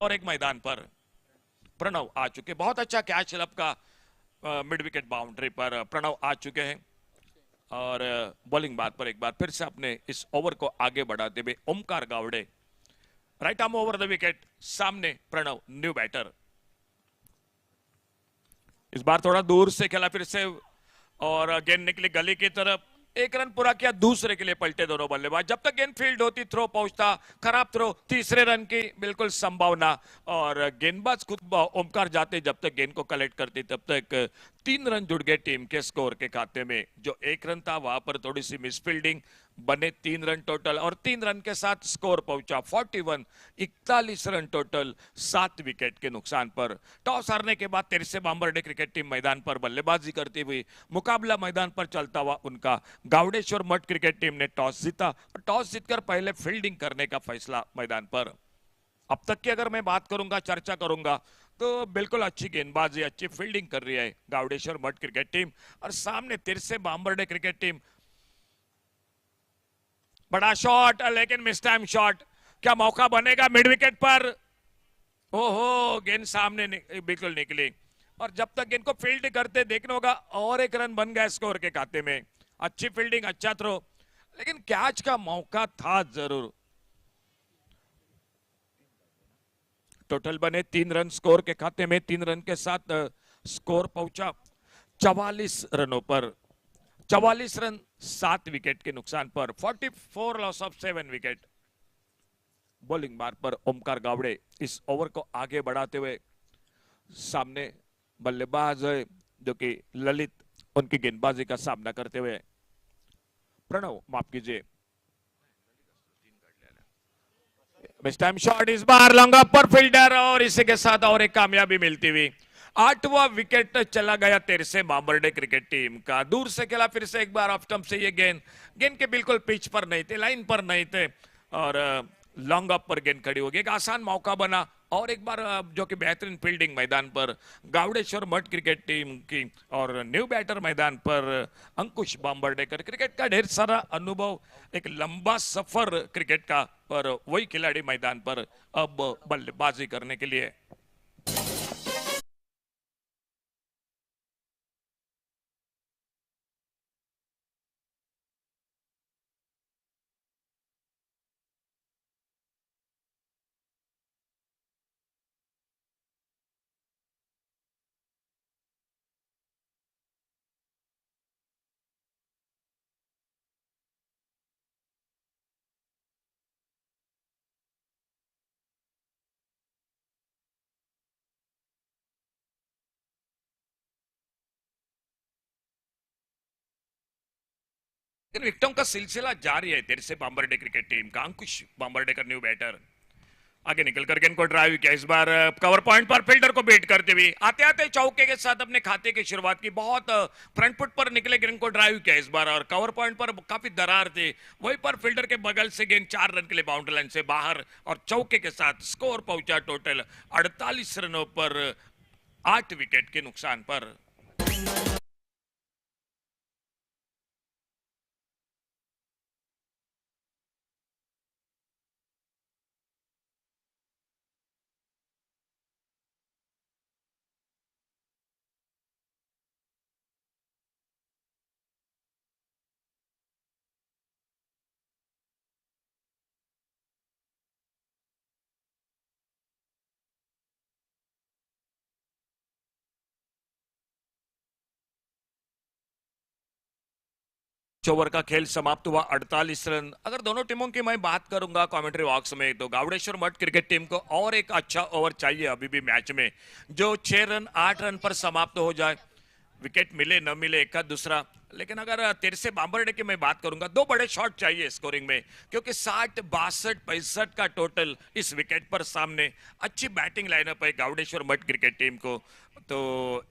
और एक मैदान पर प्रणव आ चुके, बहुत अच्छा कैच लब का मिड विकेट बाउंड्री पर प्रणव आ चुके हैं। और बॉलिंग बात पर एक बार फिर से अपने इस ओवर को आगे बढ़ाते हुए Omkar Gawade, right arm over the wicket, सामने प्रणव न्यू बैटर। इस बार थोड़ा दूर से खेला फिर से और गेंद निकली गली की तरफ, एक रन पूरा किया, दूसरे के लिए पलटे दोनों बल्लेबाज। जब तक गेंद फील्ड होती थ्रो पहुंचता, खराब थ्रो, तीसरे रन की बिल्कुल संभावना। और गेंदबाज खुद ओमकार जाते जब तक गेंद को कलेक्ट करती तब तक 3 रन जुड़ गए टीम के स्कोर के खाते में। जो 1 रन था वहां पर थोड़ी सी मिसफील्डिंग, बने 3 रन टोटल और 3 रन के साथ स्कोर पहुंचा 41, 41 रन टोटल 7 विकेट के नुकसान पर। टॉस हारने के बाद तेरसे बांबरडे क्रिकेट टीम मैदान पर बल्लेबाजी करती हुई, मुकाबला मैदान पर चलता हुआ उनका। गावड़ेश्वर मठ क्रिकेट टीम ने टॉस जीता और टॉस जीतकर पहले फील्डिंग करने का फैसला मैदान पर। अब तक की अगर मैं बात करूंगा, चर्चा करूंगा तो बिल्कुल अच्छी गेंदबाजी, अच्छी फील्डिंग कर रही है गावड़ेश्वर मठ क्रिकेट टीम। और सामने तिरसे बांबरडे क्रिकेट टीम, बड़ा शॉट लेकिन मिस टाइम शॉट, क्या मौका बनेगा मिड विकेट पर? ओहो, गेंद सामने बिल्कुल निकली। और जब तक गेंद को फील्ड करते देखना होगा, और एक रन बन गया स्कोर के खाते में। अच्छी फील्डिंग, अच्छा थ्रो, लेकिन कैच का मौका था जरूर। टोटल बने 3 रन स्कोर के खाते में, 3 रन के साथ स्कोर पहुंचा 44 रनों पर। 44 रन 7 विकेट के नुकसान पर, 44 लॉस ऑफ 7 विकेट। बॉलिंग बार पर ओमकार गावड़े इस ओवर को आगे बढ़ाते हुए, सामने बल्लेबाज है जो कि ललित, उनकी गेंदबाजी का सामना करते हुए प्रणव, माफ कीजिए, मिस टाइम शॉट, इस बार लॉन्ग ऑफ पर फील्डर, और इसी के साथ और एक कामयाबी मिलती हुई 8वां विकेट चला गया तेरसे बांबरडे क्रिकेट टीम का। दूर से खेला फिर से एक बार ऑफ स्टंप से ये गेंद के बिल्कुल पिच पर नहीं थे, लाइन पर नहीं थे, और लॉन्ग ऑफ पर गेंद खड़ी होगी। एक आसान मौका बना, और एक बार जो कि बेहतरीन फील्डिंग मैदान पर गावड़ेश्वर मठ क्रिकेट टीम की। और न्यू बैटर मैदान पर अंकुश बांबरडेकर, क्रिकेट का ढेर सारा अनुभव, एक लंबा सफर क्रिकेट का, पर वही खिलाड़ी मैदान पर अब बल्लेबाजी करने के लिए। इन विकेटों का सिलसिला जारी है तेरसे बांबरडे क्रिकेट टीम का। अंकुश बांबरडेकर न्यू बैटर, आगे निकल कर गेंद को ड्राइव किया, इस बार कवर पॉइंट पर फील्डर को बीट करते हुए आते आते चौके के साथ अपने खाते की शुरुआत की। बहुत फ्रंट फुट पर निकले, गेंद को ड्राइव किया इस बार, और कवर पॉइंट पर काफी दरार थी, वहीं पर फील्डर के बगल से गेंद 4 रन के लिए बाउंड्री लाइन से बाहर, और चौके के साथ स्कोर पहुंचा टोटल 48 रनों पर 8 विकेट के नुकसान पर। ओवर का खेल समाप्त हुआ 48 रन। अगर दोनों टीमों की मैं बात करूंगा कमेंट्री बॉक्स में, तो गावड़ेश्वर मठ क्रिकेट टीम को और एक अच्छा ओवर चाहिए अभी भी मैच में, जो 6 रन 8 रन पर समाप्त हो जाए। विकेट मिले न मिले एक का दूसरा, लेकिन अगर तेरसे बांबरडे की मैं बात करूंगा, 2 बड़े शॉट चाहिए स्कोरिंग में, क्योंकि 60 62 65 का टोटल इस विकेट पर सामने। अच्छी बैटिंग लाइनअप है गावड़ेश्वर मठ क्रिकेट टीम को, तो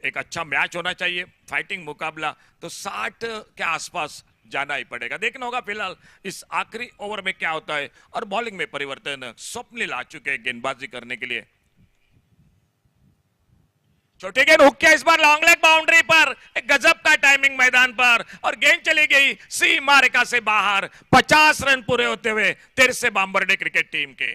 एक अच्छा मैच होना चाहिए, फाइटिंग मुकाबला, तो 60 के आसपास जाना ही पड़ेगा। देखना होगा फिलहाल इस आखिरी ओवर में क्या होता है। और बॉलिंग में परिवर्तन, स्वप्निल आ चुके हैं गेंदबाजी करने के लिए। छोटे गेंद हुक किया इस बार लॉन्ग लेग बाउंड्री पर, एक गजब का टाइमिंग मैदान पर, और गेंद चली गई सीमा रेखा से बाहर। 50 रन पूरे होते हुए तेरसे बांबरडे क्रिकेट टीम के।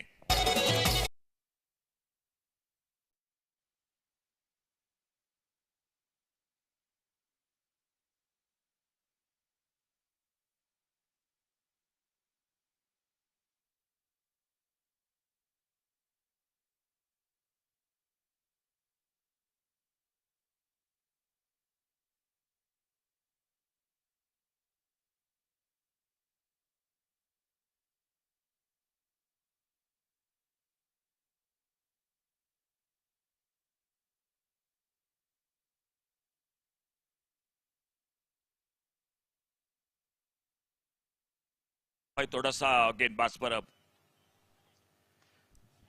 थोड़ा सा गेंदबाज पर अब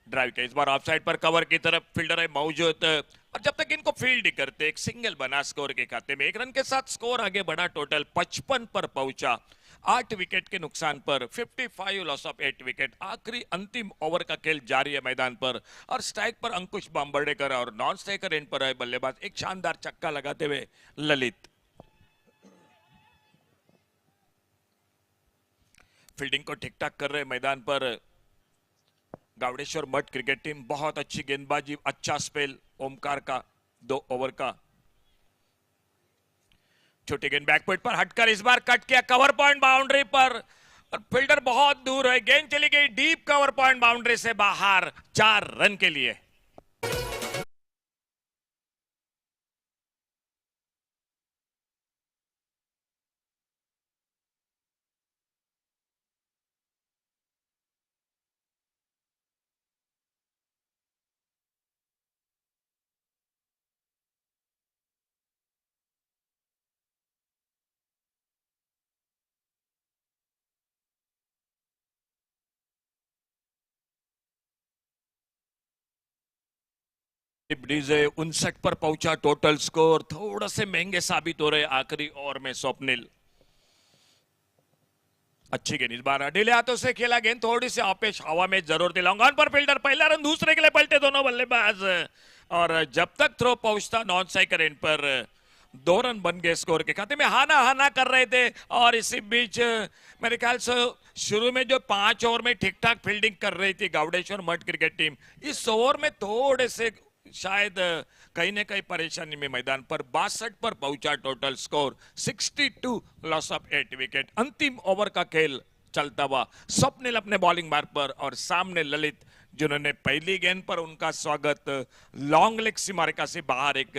ड्राइव के इस बार ऑफ साइड पर कवर की तरफ फील्डर है मौजूद और जब तक इनको फील्ड नहीं करते एक सिंगल बना स्कोर के खाते में 1 रन के साथ स्कोर आगे बढ़ा टोटल 55 पर पहुंचा 8 विकेट के नुकसान पर 55 लॉस ऑफ 8 विकेट आखिरी अंतिम ओवर का खेल जारी है मैदान पर और स्ट्राइक पर अंकुश बाम्बर्डेकर और नॉन स्ट्राइकर एंड पर है बल्लेबाज एक शानदार चक्का लगाते हुए ललित फील्डिंग को ठीक ठाक कर रहे मैदान पर गावड़ेश्वर मठ क्रिकेट टीम बहुत अच्छी गेंदबाजी अच्छा स्पेल ओमकार का 2 ओवर का छोटी गेंद बैकफुट पर हटकर इस बार कट किया कवर पॉइंट बाउंड्री पर और फील्डर बहुत दूर है गेंद चली गई डीप कवर पॉइंट बाउंड्री से बाहर 4 रन के लिए ब्रिजे 59 पर पहुंचा टोटल स्कोर थोड़ा से महंगे साबित हो रहे आखिरी ओवर में स्वप्निल अच्छी गेंद इस बार डिले हाथों से खेला गेंद थोड़ी सी आपेश हवा में जरूर थी लॉन्ग ऑन पर फील्डर पहला रन दूसरे के लिए पलटे दोनों बल्लेबाज और जब तक थ्रो पहुंचता नॉन स्ट्राइकर एंड पर 2 रन बन गए स्कोर के खाते में हाना हाना कर रहे थे और इसी बीच मेरे ख्याल से शुरू में जो 5 ओवर में ठीक ठाक फील्डिंग कर रही थी गावड़ेश्वर मठ क्रिकेट टीम इस ओवर में थोड़े से शायद कहीं ना कहीं परेशानी में मैदान पर 62 पर पहुंचा total score 62 loss of 8 wicket अंतिम ओवर का खेल चलता हुआ स्वप्निल अपने बॉलिंग मार्ग पर और सामने ललित जिन्होंने पहली गेंद पर उनका स्वागत लॉन्ग लेग सीमारेखा से बाहर एक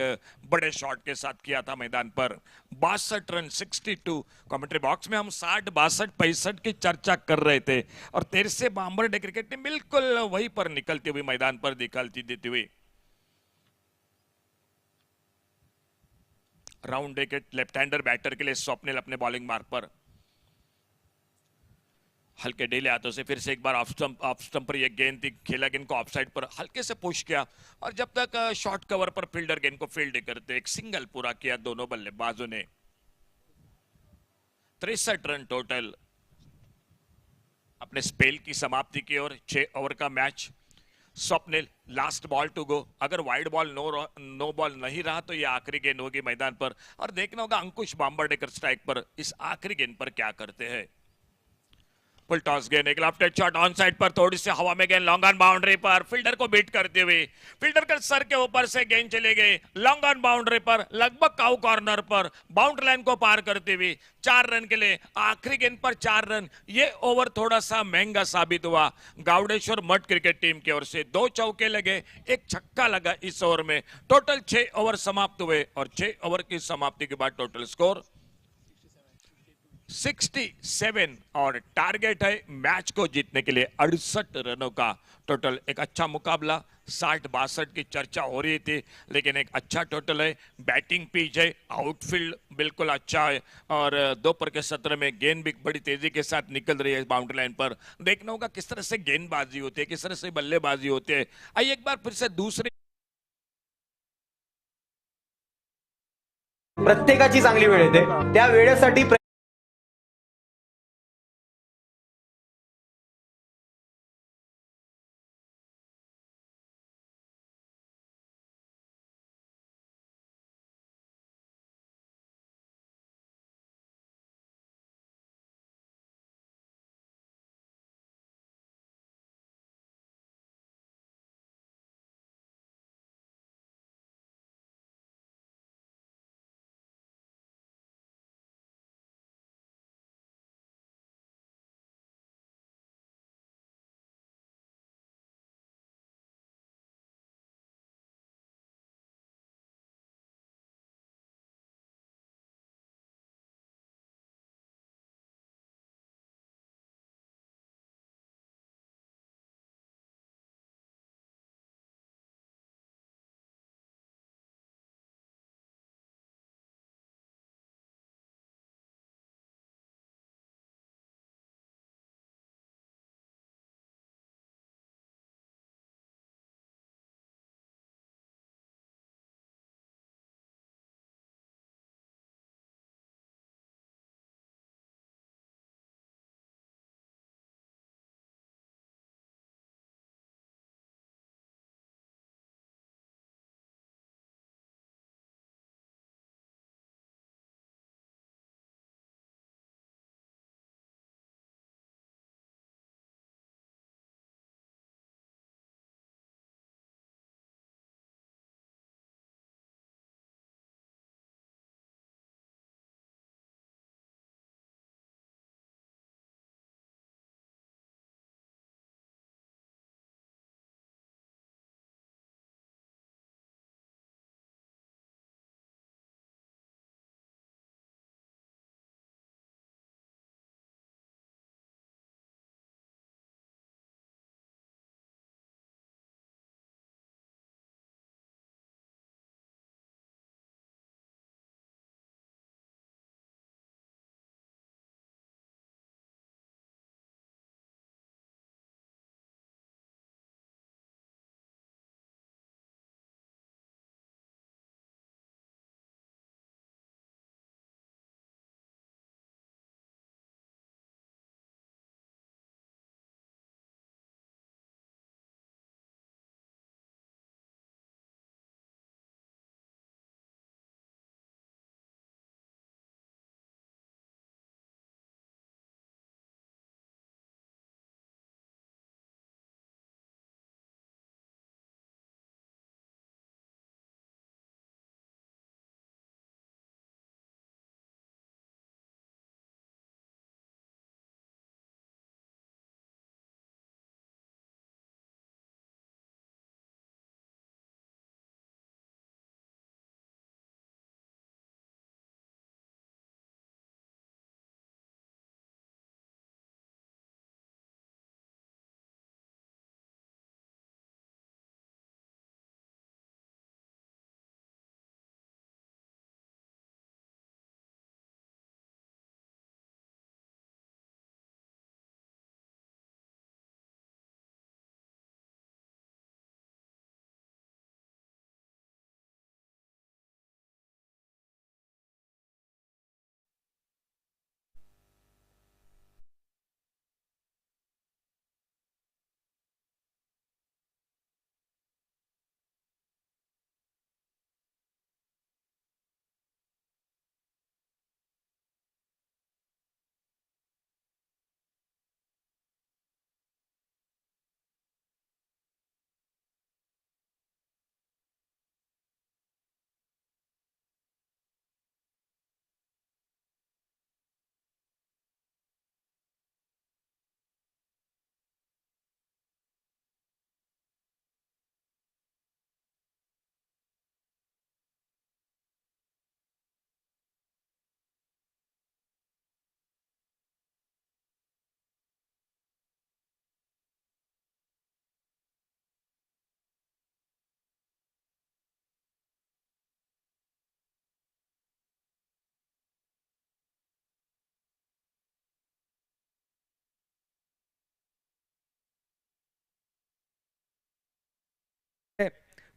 बड़े शॉट के साथ किया था मैदान पर 62 रन 62 कमेंट्री बॉक्स में हम 60 62 65 की चर्चा कर रहे थे और तेरसे बाम्बरडे क्रिकेट टीम बिल्कुल वहीं पर निकलती हुई मैदान पर दिखलती देती हुई round wicket left hander batter के लिए स्वप्निल अपने बॉलिंग मार्ग पर हल्के डेले हाथों से फिर से एक बार ऑफ स्टंप पर एक गेंद थी खेला गेंद को ऑफ साइड पर हल्के से पुश किया और जब तक शॉर्ट कवर पर फील्डर गेंद को फील्ड करते एक सिंगल पूरा किया दोनों बल्लेबाजों ने 63 रन टोटल अपने स्पेल की समाप्ति की ओर 6 ओवर का match Swapnil last ball to go अगर वाइड बॉल नो बॉल नहीं रहा तो ये आखिरी गेंद होगी मैदान पर और देखना होगा अंकुश बाम्बर्डेकर स्ट्राइक पर इस आखिरी गेंद पर क्या करते हैं फुल टॉस गेंद एक लेफ्ट शॉट ऑन साइड पर थोड़ी सी हवा में गेंद लॉन्ग ऑन बाउंड्री पर फील्डर को बीट करते हुए फील्डर के सर के ऊपर से गेंद चले गए लॉन्ग ऑन बाउंड्री पर लगभग काउ कॉर्नर पर बाउंड्री लाइन को पार करते हुए 4 रन के लिए आखिरी गेंद पर 4 रन ये ओवर थोड़ा सा महंगा साबित हुआ गावड़ेश्वर मठ क्रिकेट टीम की ओर से 2 चौके लगे एक छक्का लगा इस ओवर में टोटल 6 ओवर समाप्त हुए और 6 ओवर की समाप्ति के बाद टोटल स्कोर 67 और टारगेट है मैच को जीतने के लिए 68 रनों का टोटल एक अच्छा मुकाबला 60-62 की चर्चा हो रही थी लेकिन एक अच्छा टोटल है बैटिंग पिच है आउटफील्ड बिल्कुल अच्छा है और दोपहर के सत्र में गेंद भी बड़ी तेजी के साथ निकल रही है बाउंड्री लाइन पर देखना होगा किस तरह से गेंदबाजी होती है किस तरह से बल्लेबाजी होती है आइए एक बार फिर से दूसरी प्रत्येकाची चांगली वेळ येते त्या वेळेसाठी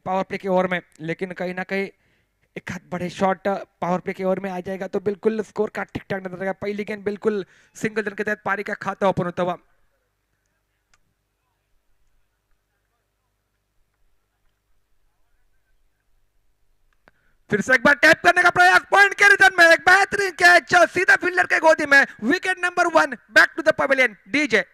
पावर प्ले के ओवर में, लेकिन कहीं ना कहीं एक हाथ बड़े शॉट पावर प्ले के ओवर में आ जाएगा तो बिल्कुल स्कोर का ठीक ठाक नजर आएगा। पहली गेंद बिल्कुल सिंगल रन के तहत पारी का खाता ओपन होता हुआ। फिर से एक बार टैप करने का प्रयास, पॉइंट के रिटर्न में एक बेहतरीन कैच सीधा फील्डर के गोदी में। Wicket number 1 back to the pavilion DJ.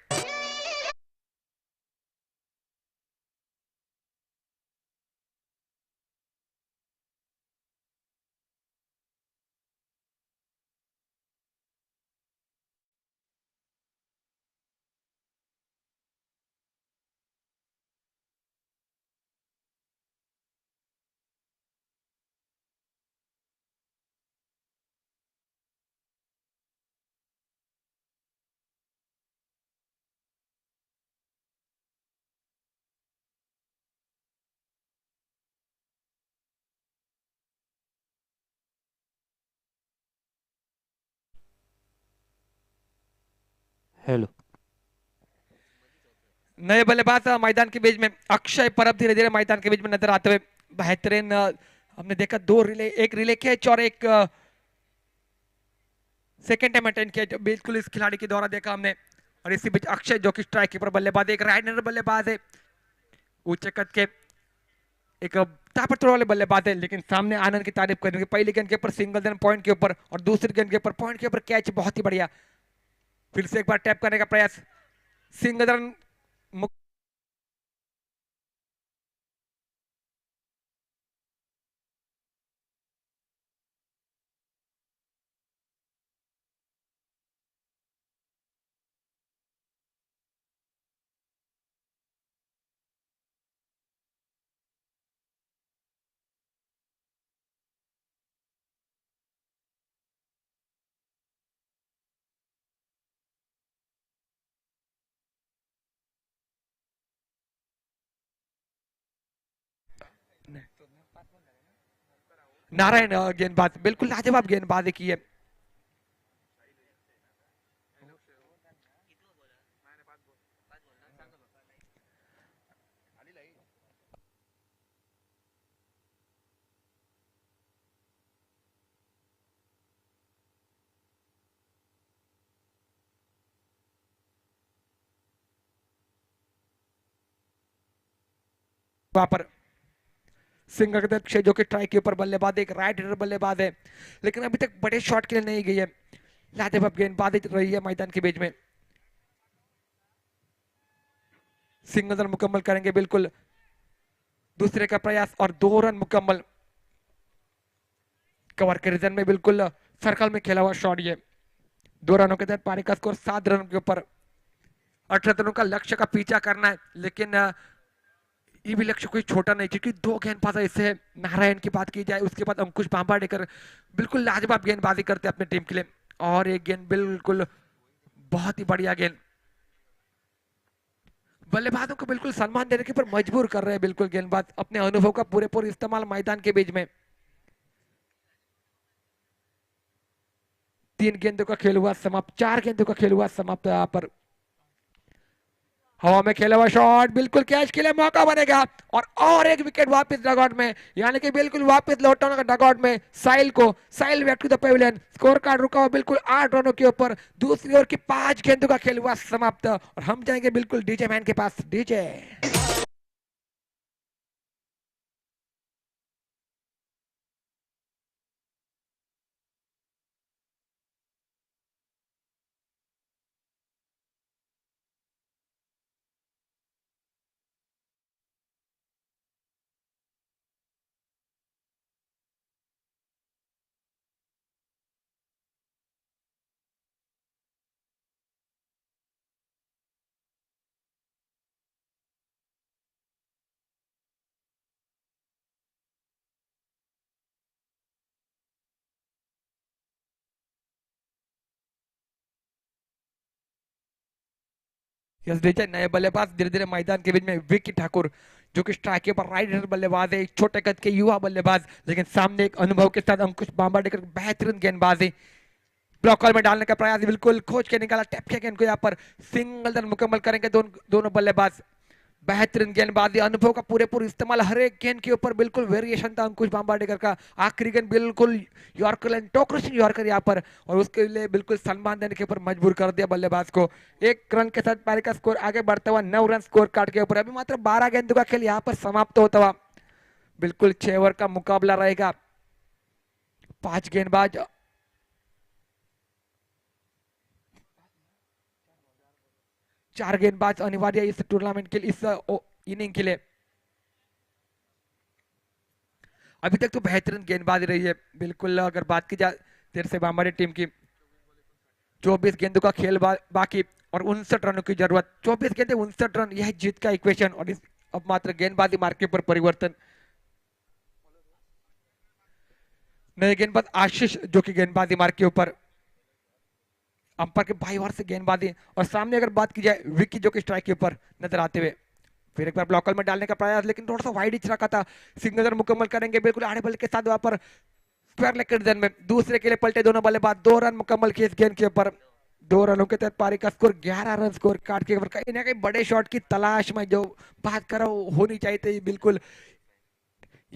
Hello. नए बल्लेबाज मैदान के बीच में अक्षय परब धीरे धीरे मैदान के बीच में नजर आते हुए। बेहतरीन हमने देखा दो रिले, एक रिले कैच और एक सेकेंड टाइम अटेंड किया बिल्कुल इस खिलाड़ी के द्वारा देखा हमने। और इसी बीच अक्षय जो कि स्ट्राइक कीपर बल्लेबाज, एक राइट हैंडर बल्लेबाज है, ऊंचे कद के एक ताबड़तोड़ वाले बल्लेबाज है, लेकिन सामने आनंद की तारीफ करने की। पहली गेंद के ऊपर सिंगल रन पॉइंट के ऊपर और दूसरी गेंद के ऊपर पॉइंट के ऊपर कैच, बहुत ही बढ़िया। फिर से एक बार टैप करने का प्रयास, सिंगल रन नारायण गेंदबाज बिल्कुल लाजवाब गेंदबाजी की है। वहां पर सिंगल अक्षय जो कि ट्राई के ऊपर बल्लेबाज, एक राइट हैंडर बल्लेबाज है, लेकिन अभी तक बड़े शॉट के लिए नहीं गई है। लाजवाब गेंदबाजी रही है मैदान के बीच में। सिंगल रन मुकम्मल करेंगे बिल्कुल, दूसरे का प्रयास और 2 रन मुकम्मल। कवर के रीजन में बिल्कुल सर्कल में खेला हुआ शॉट, ये 2 रनों के तहत पारी का स्कोर 7 रन के ऊपर। 18 रनों का लक्ष्य का पीछा करना है, लेकिन ये भी लक्ष्य कोई छोटा नहीं, क्योंकि 2 गेंदबाज ऐसे। नारायण की बात की जाए, उसके बाद अंकुश बांबाडेकर बिल्कुल लाजवाब गेंदबाजी करते हैं अपने टीम के लिए। और एक गेंद बिल्कुल बहुत ही बढ़िया गेंद, बल्लेबाजों को बिल्कुल सम्मान देने के ऊपर मजबूर कर रहे हैं बिल्कुल गेंदबाज, अपने अनुभव का पूरे इस्तेमाल मैदान के बीच में। 3 गेंदों का खेल हुआ समाप्त, 4 गेंदों का खेल हुआ समाप्त। यहाँ पर हवा में खेला हुआ शॉट बिल्कुल कैच के लिए मौका बनेगा, और एक विकेट वापस डगआउट में, यानी कि बिल्कुल वापस लौटाने का डगआउट में Sahil back to the pavilion. Scorecard रुका हुआ बिल्कुल 8 रनों के ऊपर। दूसरी ओर की 5 गेंदों का खेल हुआ समाप्त, और हम जाएंगे बिल्कुल डीजे मैन के पास। डीजे यस डीजे नए बल्लेबाज धीरे धीरे मैदान के बीच में। विकी ठाकुर जो कि स्ट्राइक पर राइट हैंडर बल्लेबाज है, एक छोटे कद के युवा बल्लेबाज, लेकिन सामने एक अनुभव के साथ अंकुश बांबाडेकर बेहतरीन गेंदबाजी। ब्लॉक में डालने का प्रयास बिल्कुल खोज के निकाला, टैप के गेंद को यहाँ पर सिंगल रन मुकम्मल करेंगे दोनों बल्लेबाज। बेहतरीन गेंदबाजी, अनुभव का पूरे इस्तेमाल, हर एक गेंद के ऊपर बिल्कुल वेरिएशन था अंकुश बाम्बाडेकर का। आखिरी गेंद बिल्कुल यॉर्कर लाइन टोकरिंग यॉर्कर यहाँ पर, और उसके लिए बिल्कुल सम्मान देने के ऊपर मजबूर कर दिया बल्लेबाज को। 1 रन के साथ पारी का स्कोर आगे बढ़ता हुआ 9 रन स्कोर कार्ड के ऊपर। अभी मात्र 12 गेंदों का खेल यहाँ पर समाप्त होता हुआ। बिल्कुल 6 ओवर का मुकाबला रहेगा। 5 गेंदबाज, 4 गेंदबाज अनिवार्य इस टूर्नामेंट के लिए, इस इनिंग के लिए। अभी तक तो बेहतरीन गेंदबाजी रही है बिल्कुल। अगर बात की जाए देर से हमारी टीम की, 24 गेंदों का खेल बाकी और 59 रनों की जरूरत। 24 गेंदे 59 रन, यह जीत का इक्वेशन। और अब मात्र गेंदबाजी मार्ग के ऊपर परिवर्तन। नए गेंदबाज आशीष जो कि गेंदबाजी मार्ग के ऊपर, अंपायर के बाई ओर से गेंदबाजी। और सामने अगर बात की जाए विकी जो कि स्ट्राइक के ऊपर नजर आते हुए। फिर एक बार ब्लॉकर में डालने का प्रयास, लेकिन थोड़ा सा वाइड इच रखा था। सिग्नेचर मुकम्मल करेंगे बिल्कुल आड़े बल के साथ वहां पर स्क्वायर लेग के डिजाइन में। दूसरे के लिए पलटे दोनों बल्लेबाज। 2 रन मुकम्मल किए इस गेंद के ऊपर। 2 रनों के तहत पारी का स्कोर 11 रन स्कोर कार्ड के ऊपर। कहीं ना कहीं बड़े शॉट की तलाश में जो बात करो होनी चाहिए थी बिल्कुल।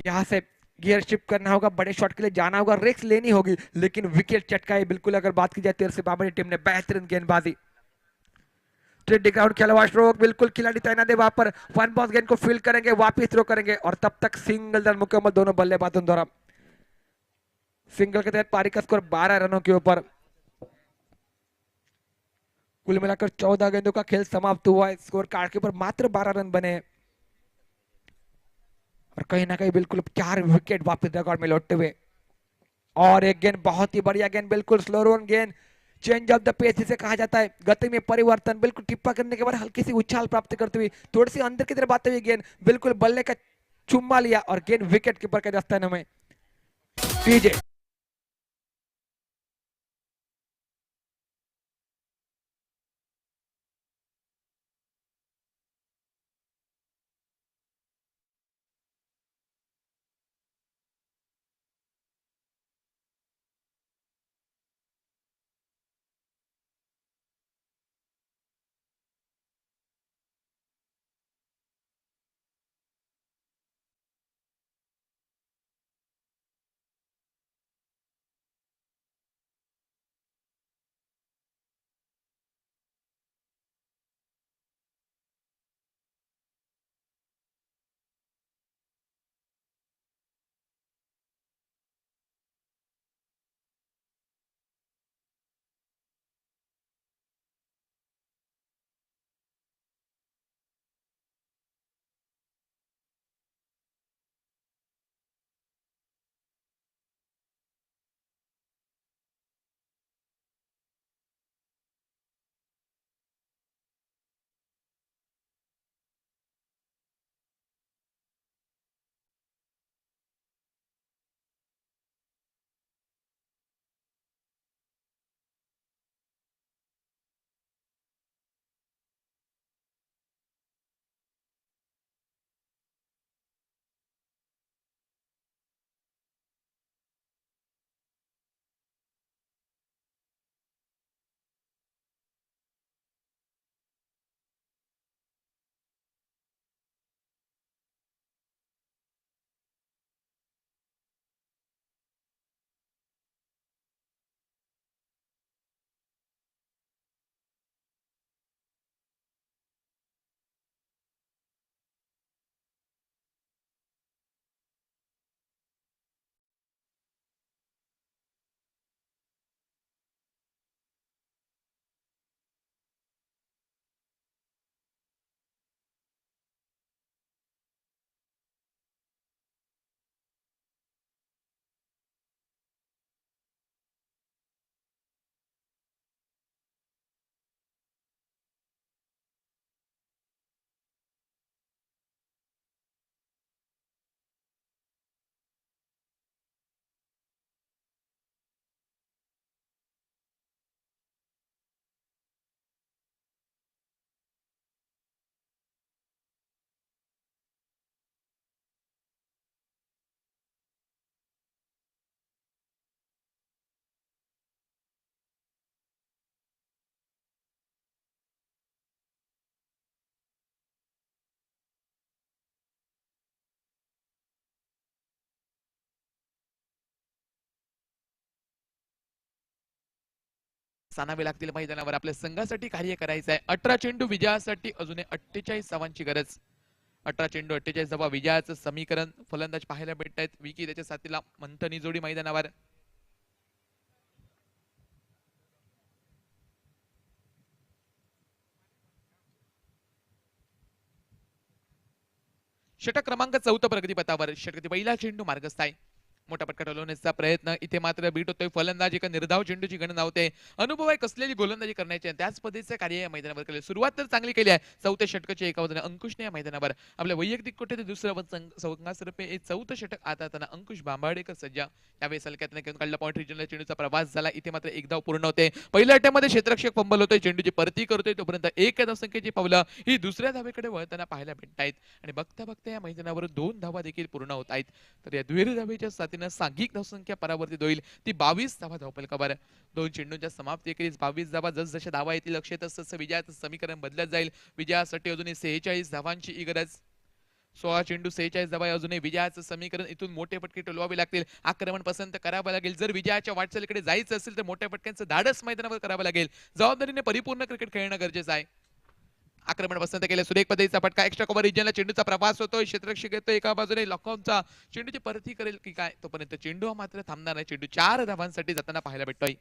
यहाँ से गियर शिफ्ट करना होगा, बड़े शॉट के लिए जाना होगा, रिस्क लेनी होगी, लेकिन विकेट चटकाए बिल्कुल। अगर बात की जाए तेर से बाबरी टीम ने बेहतरीन गेंदबाजी। ट्रेड ग्राउंड खेला हुआ स्ट्रोक, बिल्कुल खिलाड़ी तैनात है वहां पर। वन बॉस गेंद को फील्ड करेंगे, वापिस थ्रो करेंगे, और तब तक सिंगल रन मुकम्मल दोनों बल्लेबाजों द्वारा। सिंगल के तहत पारी का स्कोर 12 रनों के ऊपर। कुल मिलाकर 14 गेंदों का खेल समाप्त हुआ है। स्कोर कार्ड के ऊपर मात्र 12 रन बने हैं। और कहीं ना कहीं बिल्कुल 4 विकेट वापस रिकॉर्ड में लौटते हुए। और एक गेंद बहुत ही बढ़िया गेंद, बिल्कुल स्लो रन गेंद। चेंज ऑफ द पेस जिसे कहा जाता है, गति में परिवर्तन। बिल्कुल टिप्पा करने के बाद हल्की सी उछाल प्राप्त करते हुए थोड़ी सी अंदर की तरफ आते हुए गेंद बिल्कुल बल्ले का चुम्मा लिया, और गेंद विकेट कीपर के दस्ताने में। टीजे सानावे लागतील मैदानावर. आपल्या संघासाठी कार्य करायचं आहे. 18 चेंडू विजयासाठी अजूनही 48 धावांची गरज. 18 चेंडू 48 धावा विजयाचं समीकरण फलंदाज पाहायला भेटत आहेत. विकी त्याच्या साथीला मंथनी जोडी मैदानावर. षटक क्रमांक 14 प्रगतीपथावर. षटकातील पहिला चेंडू मार्गस्थ आहे. मोठा फटका ठलवण्याचा प्रयत्न इथे मात्र बीट होतोय. फलंदाज एका निर्धाव चेंडूची गणना होते. अनुभव आहे कसलेली गोलंदाजी करण्याची आणि त्याच पद्धतीचे कार्य या मैदानावर केले. सुरुवात तर चांगली केली आहे. चौथ्या षटकाची एका बाजूने अंकुशने या मैदानावर आपल्या वैयक्तिक कोट्यात दुसरं संघातर्फे चौथं षटक आता त्यांना अंकुश बांबाडेकर सज्जा यावेळी सलक्यातनं घेऊन काढला. पॉईंट रिजनला चेंडूचा प्रवास झाला. इथे मात्र एक धाव पूर्ण होते. पहिल्या अट्ट्यामध्ये क्षेत्ररक्षक फंबल होतोय. चेंडूची परती करतोय तोपर्यंत एक धावसंख्येची पावलं ही दुसऱ्या धावेकडे वळताना पाहायला भेटत आहेत आणि बघता बघता या मैदानावर 2 धावा देखील पूर्ण होत आहेत. तर या दुहेरी धावेच्या साथीनं सांघिक धावसंख्या परावर्तित होईल. ती 22 धावा धावफलकावर. 2 चेंडूंच्या समाप्तीखेरीज 22 धावा. जसजशा धावा येतील लक्ष तसं विजयाचं समीकरण बदलत जाईल. विजयासाठी अजूनही 46 धावांची ही गरज. 16 चेंडू 46 धावा. अजूनही विजयाचं समीकरण. इथून मोठे फटके टोलवावे लागतील. आक्रमण पसंत करावं लागेल. जर विजयाच्या वाटचालीकडे जायचं असेल तर मोठ्या फटक्यांचं धाडस मैदानावर करावं लागेल. जबाबदारीने परिपूर्ण क्रिकेट खेळणं गरजेचं आहे. आक्रमण पसंत केले. सुरेख पद्धतीचा फटका एक्स्ट्रा कव्हर रिजनला चेंडूचा प्रवास होतोय. क्षेत्ररक्षक येतोय एका बाजूने. लॉकऑनचा चेंडूची परती करेल की काय तोपर्यंत चेंडू हा मात्र थांबणार नाही. चेंडू 4 धावांसाठी जाताना पाहायला भेटतोय.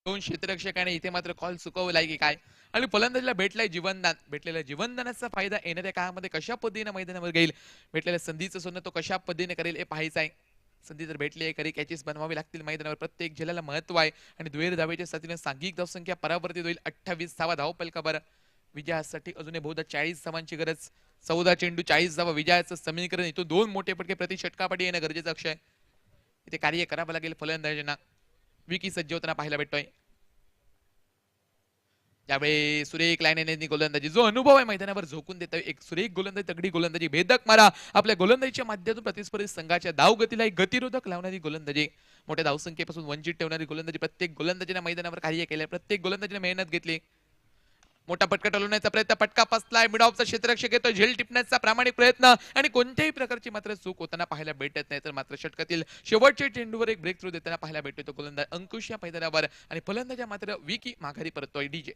दोन क्षेत्ररक्षकाने इथे मात्र कॉल चुकवलाय की काय आणि फलंदाजीला भेटलाय जीवनदान. भेटलेल्या जीवनदानाचा फायदा येणाऱ्या काळामध्ये कशा पद्धतीने मैदानावर घेईल. भेटलेल्या संधीचं सोनं तो कशा पद्धतीने करेल हे पाहायचं आहे. संधी जर भेटली आहे खरी कॅचेस बनवावी लागतील मैदानावर. प्रत्येक झेलाला महत्व आहे आणि दुहेरी धावेच्या साथीने सांघिक धावसंख्या परावर्तित होईल. 28 धावा धावफलकावर. विजयासाठी अजूनही बहुधा 40 धावांची गरज. 14 चेंडू 40 धावा विजयाचं समीकरण. इथून 2 मोठे फटके प्रति षटकापाठी येणं गरजेचं अक्षय. इथे कार्य करावं लागेल फलंदाजांना. विकी सज्ज होताना पाहायला भेटतोय. त्यावेळी सुरेख लाईनीने गोलंदाजी जो अनुभव आहे मैदानावर झोकून देतोय. एक सुरेख गोलंदाजी तगडी गोलंदाजी भेदक मारा. आपल्या गोलंदाजीच्या माध्यमातून प्रतिस्पर्धी संघाच्या धावगतीला एक गतिरोधक लावणारी गोलंदाजी. मोठ्या धावसंख्येपासून वंचित ठेवणारी गोलंदाजी. प्रत्येक गोलंदाजीने मैदानावर कार्य केले. प्रत्येक गोलंदाजीने मेहनत घेतली. मोठा फटका टोलवण्याचा प्रयत्न. फटका पसलाय. मिड ऑफचा क्षेत्ररक्षक येतो. झेल टिपण्याचा प्रामाणिक प्रयत्न आणि कोणत्याही प्रकारची मात्र चूक होताना पाहायला भेटत नाही. तर मात्र षटकातील शेवटच्या चेंडूवर एक ब्रेक थ्रू देताना पाहायला भेटतो तो गोलंदाज अंकुश या मैदानावर आणि फलंदाजा मात्र विकी माघारी परततोय. डीजे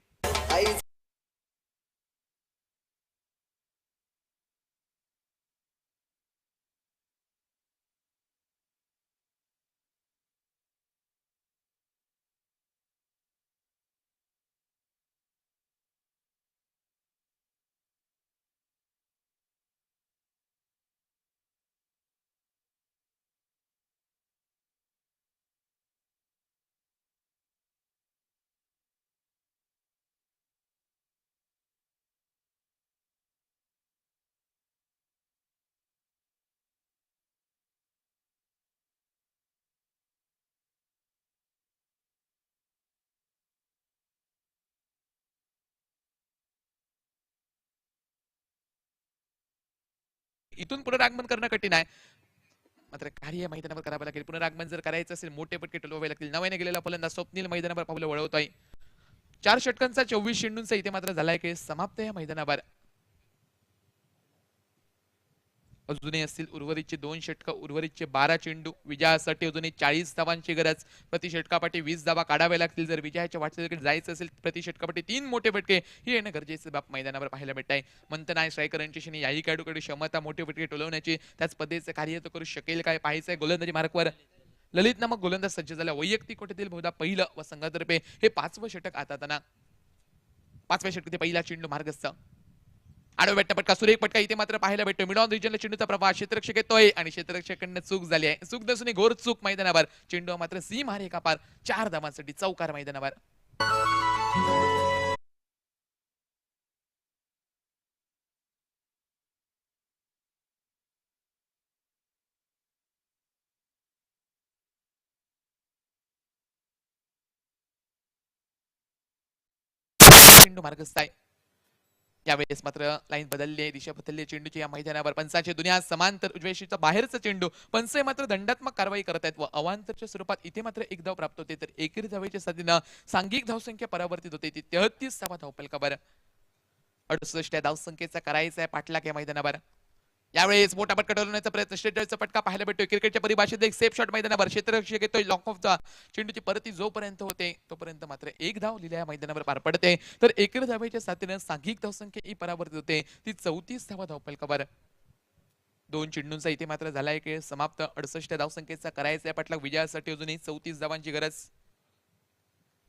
इथून पुनरागमन करणं कठीण आहे. मात्र कार्य मैदानावर करावं लागेल. पुनरागमन जर करायचं असेल मोठे फटके टोलवावे लागतील. नव्याने गेलेला फलंदाज स्वप्नील मैदानावर पावलं वळवतोय. 4 षटकांचा 24 चेंडूंचा इथे मात्र झालाय की समाप्त या मैदानावर. अजूनही असतील उर्वरितचे 2 षटक. उर्वरितचे 12 चेंडू. विजयासाठी अजूनही 40 धावांची गरज. प्रति षटकापाठी 20 धावा काढाव्या लागतील. जर विजयाच्या वाटचालीकडे जायचं असेल प्रति षटकापाठी 3 मोठे फटके ही येणं गरजेचं बाब मैदानावर पाहायला भेटत आहे. मंथन आहे स्ट्रायकर यांच्याशी याही खेळाडूकडे क्षमता मोठे फटके टोलवण्याची. त्याच पद्धतीचं कार्य तो करू शकेल काय पाहायचंय. गोलंदाजी मार्कवर ललित नामक गोलंदाज सज्ज झाला. वैयक्तिक कोट्यातील बहुधा पहिलं व संघातर्फे हे 5वं षटक आता त्यांना. 5व्या षटकातील पहिला चेंडू मार्गस्थ. आडव्या फटका. सुरेख फटका इथे मात्र पाहायला भेटतो. मिड ऑन रिजनला चेंडूचा प्रवाह. क्षेत्ररक्षक येतोय आणि क्षेत्ररक्षकांना चूक झाली आहे. चूक नसून घोर चूक मैदानावर. चेंडू मात्र सीम हारे का पार. 4 धावांसाठी चौकार मैदानावर. चेंडू मार्गस्थ आहे. यावेळेस मात्र लाईन बदलली आहे, दिशा बदलली चेंडूची या मैदानावर. पंचांची दुनिया समांतर उजव्याशीचा बाहेरचा चेंडू. पंच मात्र दंडात्मक कारवाई करत आहेत व अवांतरच्या स्वरूपात इथे मात्र एक धाव प्राप्त होते, तर एकेरी धावेच्या साथीनं सांघिक धावसंख्या परावर्तित होते ती 33 धावफलकावर. 68 या धावसंख्येचा करायचा आहे पाठलाग या मैदानावर. यावेळेस मोठा फटका ठरवण्याचा प्रयत्न, स्ट्रेटचा फटका पाहायला भेटतोय. क्रिकेटच्या परिभाषेत एक सेफ शॉट मैदानावर क्षेत्ररक्षक येतोय, लॉक ऑफचा चेंडूची परती जोपर्यंत होते तोपर्यंत मात्र एक धाव लिहिल्या या मैदानावर पार पडते, तर एकेरी धावेच्या साथीनं सांघिक धावसंख्या ही परावर्तित होते ती 34 धावफलकावर. 2 चेंडूंचा इथे मात्र झालाय खेळ समाप्त. 68 धावसंख्येचा करायचा आहे पाठलाग. विजयासाठी अजूनही 34 धावांची गरज.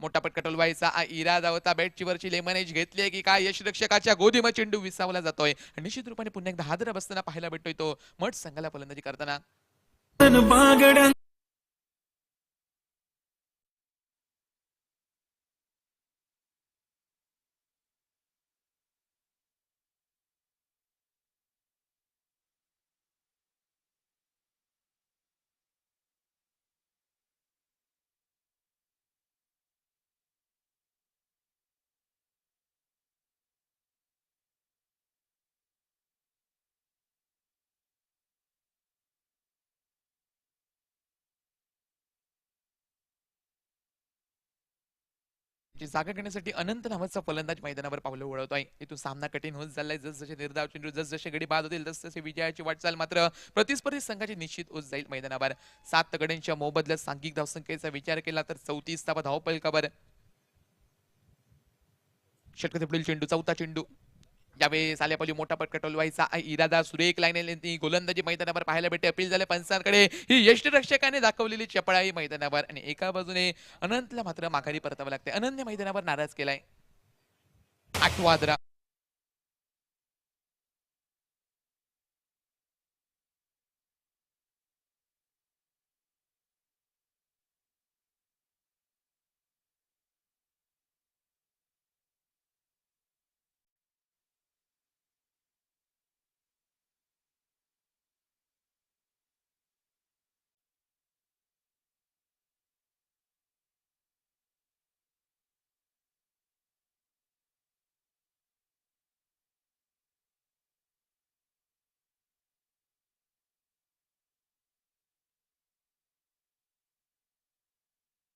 मोठा फटका टोलवायचा इरादा होता. बॅटची वरची लेमन एज घेतली की काय यशरक्षकाच्या गोधीम चेंडू विसावला जातोय. निश्चित रूपाने पुन्हा एकदा हादरा बसताना पाहायला भेटतोय तो मठ संघाला फलंदाजी करताना. जागा घेण्यासाठी अनंत नावाचा फलंदाज मैदानावर पावलं वळवतोय. इथून सामना कठीण होत चाललाय. जसजसे निर्धाव चेंडू जसजसे गडी बाद होतील तसतसे विजयाची वाटचाल मात्र प्रतिस्पर्धी संघाची निश्चित होत जाईल मैदानावर. 7 गड्यांच्या मोबदल्यात सांघिक धावसंख्येचा विचार केला तर 34 धावफलकावर. षटकातील पुढील चेंडू, चौथा चेंडू. यावेळेस आल्यापाली मोठा फटका टोलवायचा इरादा. सुरेख लाईन गोलंदाजी मैदानावर पाहायला भेटते. अपील झाले पंचांकडे. ही यष्टिरक्षकाने दाखवलेली चपळाई मैदानावर आणि एका बाजूने अनंतला मात्र माघारी परतावं लागते. अनंतने मैदानावर नाराज केलाय. 8वा धाव.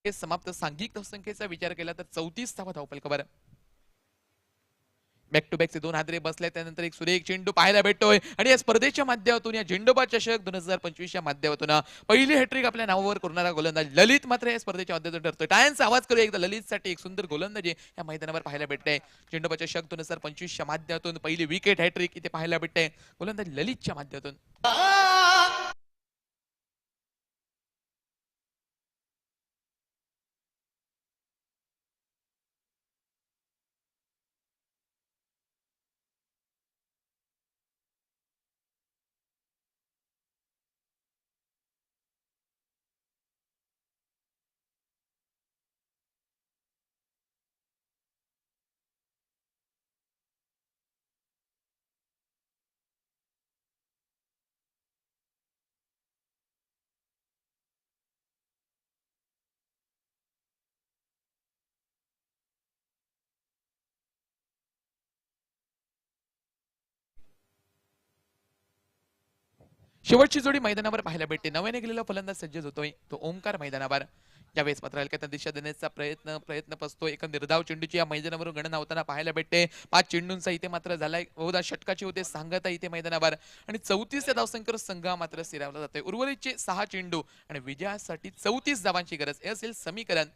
समाप्त. सांघिक धावसंख्येचा विचार केला तर 34 धावफलकावर. बॅक टू बॅकचे 2 हादरे बसले. त्यानंतर एक सुरेख चेंडू पाहायला भेटतोय आणि या स्पर्धेच्या माध्यमातून या झेंडोबा चषक 2025 च्या माध्यमातून पहिली हॅट्रिक आपल्या नावावर करणारा गोलंदाज ललित मात्र या स्पर्धेच्या माध्यमातून ठरतोय. टाळ्यांचा आवाज करू एकदा ललितसाठी. एक सुंदर गोलंदाजी या मैदानावर पाहायला भेटते. झेंडोबा चषक 2025 च्या माध्यमातून पहिली विकेट हॅट्रिक इथे पाहायला भेटते गोलंदाज ललितच्या माध्यमातून. शेवटची जोडी मैदानावर पाहायला भेटते. नव्याने गेलेला फलंदाज सज्ज होतोय तो ओमकार मैदानावर. यावेळेस मात्र हलक्यात दिशा देण्याचा प्रयत्न पसतो. एका निर्धाव चेंडूची या मैदानावरून गणना होताना पाहायला भेटते. 5 चेंडूंचा इथे मात्र झालाय. बहुधा षटकाची होते सांगता इथे मैदानावर आणि 34 या धावसंख्येवर संघ मात्र स्थिरावला जातोय. उर्वरितचे 6 चेंडू आणि विजयासाठी 34 धावांची गरज हे असेल समीकरण.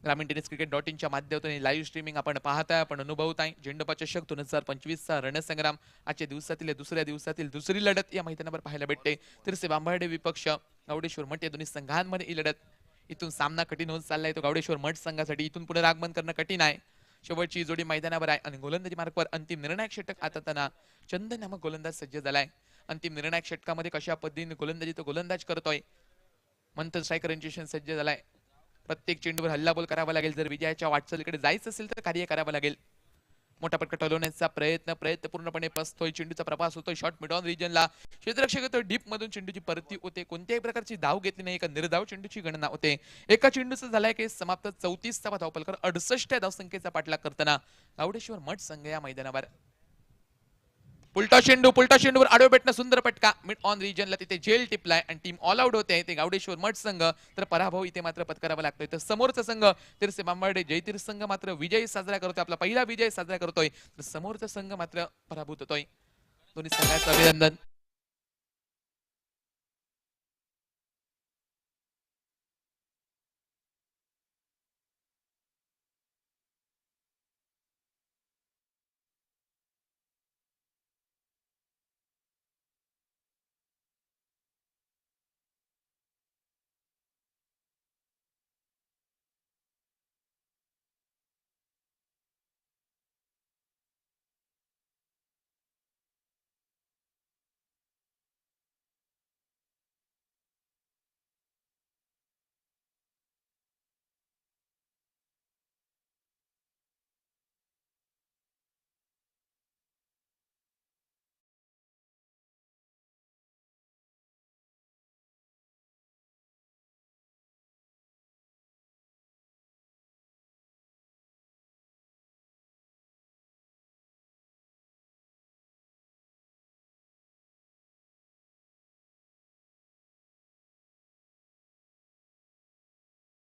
ग्रामीण टेनिस क्रिकेट.in च्या माध्यमातून लाईव्ह स्ट्रीमिंग आपण पाहताय, आपण अनुभवताय. झेंडोबा चषक 2025 चा रणसंग्राम आजच्या दिवसातील दुसऱ्या दिवसातील दुसरी लढत या मैदानावर पाहायला भेटते. तिरसे बांबार्डे विपक्ष गावडेश्वर मठ या दोन्ही संघांमध्ये ही लढत. इथून सामना कठीण होत चाललाय तो गावडेश्वर मठ संघासाठी. इथून पुनरागमन करणं कठीण आहे. शेवटची जोडी मैदानावर आहे आणि गोलंदाजी मार्गावर अंतिम निर्णायक षटक आता चंदन नामक गोलंदाज सज्ज झालाय. अंतिम निर्णायक षटकामध्ये कशा पद्धतीने गोलंदाजी तो गोलंदाज करतोय. मंथन स्ट्रायकर यांची सज्ज झालाय. प्रत्येक चेंडूवर हल्लाबोल करावा लागेल. जर विजयाच्या वाटचालीकडे जायचं असेल तर कार्य करावं लागेल. मोठा फटका टोलवण्याचा प्रयत्न पूर्णपणे फसतोय. चेंडूचा प्रवास होतोय शॉर्ट मिड ऑन रिजनला. क्षेत्ररक्षक येतोय डीप मधून चेंडूची परती होते. कोणत्याही प्रकारची धाव घेतली नाही. एका निर्धाव चेंडूची गणना होते. एका चेंडूचा झालाय की समाप्त. 34वा धावफलक 68 धावसंख्येचा पाठलाग करताना गावडेश्वर मठ संघ या मैदानावर. पुलटा चेंडूवर आडवे भेटणं सुंदर फटका मिड ऑन रिजनला. तिथे जेल टिपलाय आणि टीम ऑल आउट होते. ते गावडेश्वर मठ संघ. तर पराभव इथे मात्र पत्करावा लागतोय. तर समोरचा संघ तिरसे बांबर्डे जयतीर्थ संघ मात्र विजय साजरा करतोय. आपला पहिला विजय साजरा करतोय. तर समोरचा संघ मात्र पराभूत होतोय. दोन्ही संघाचं अभिनंदन.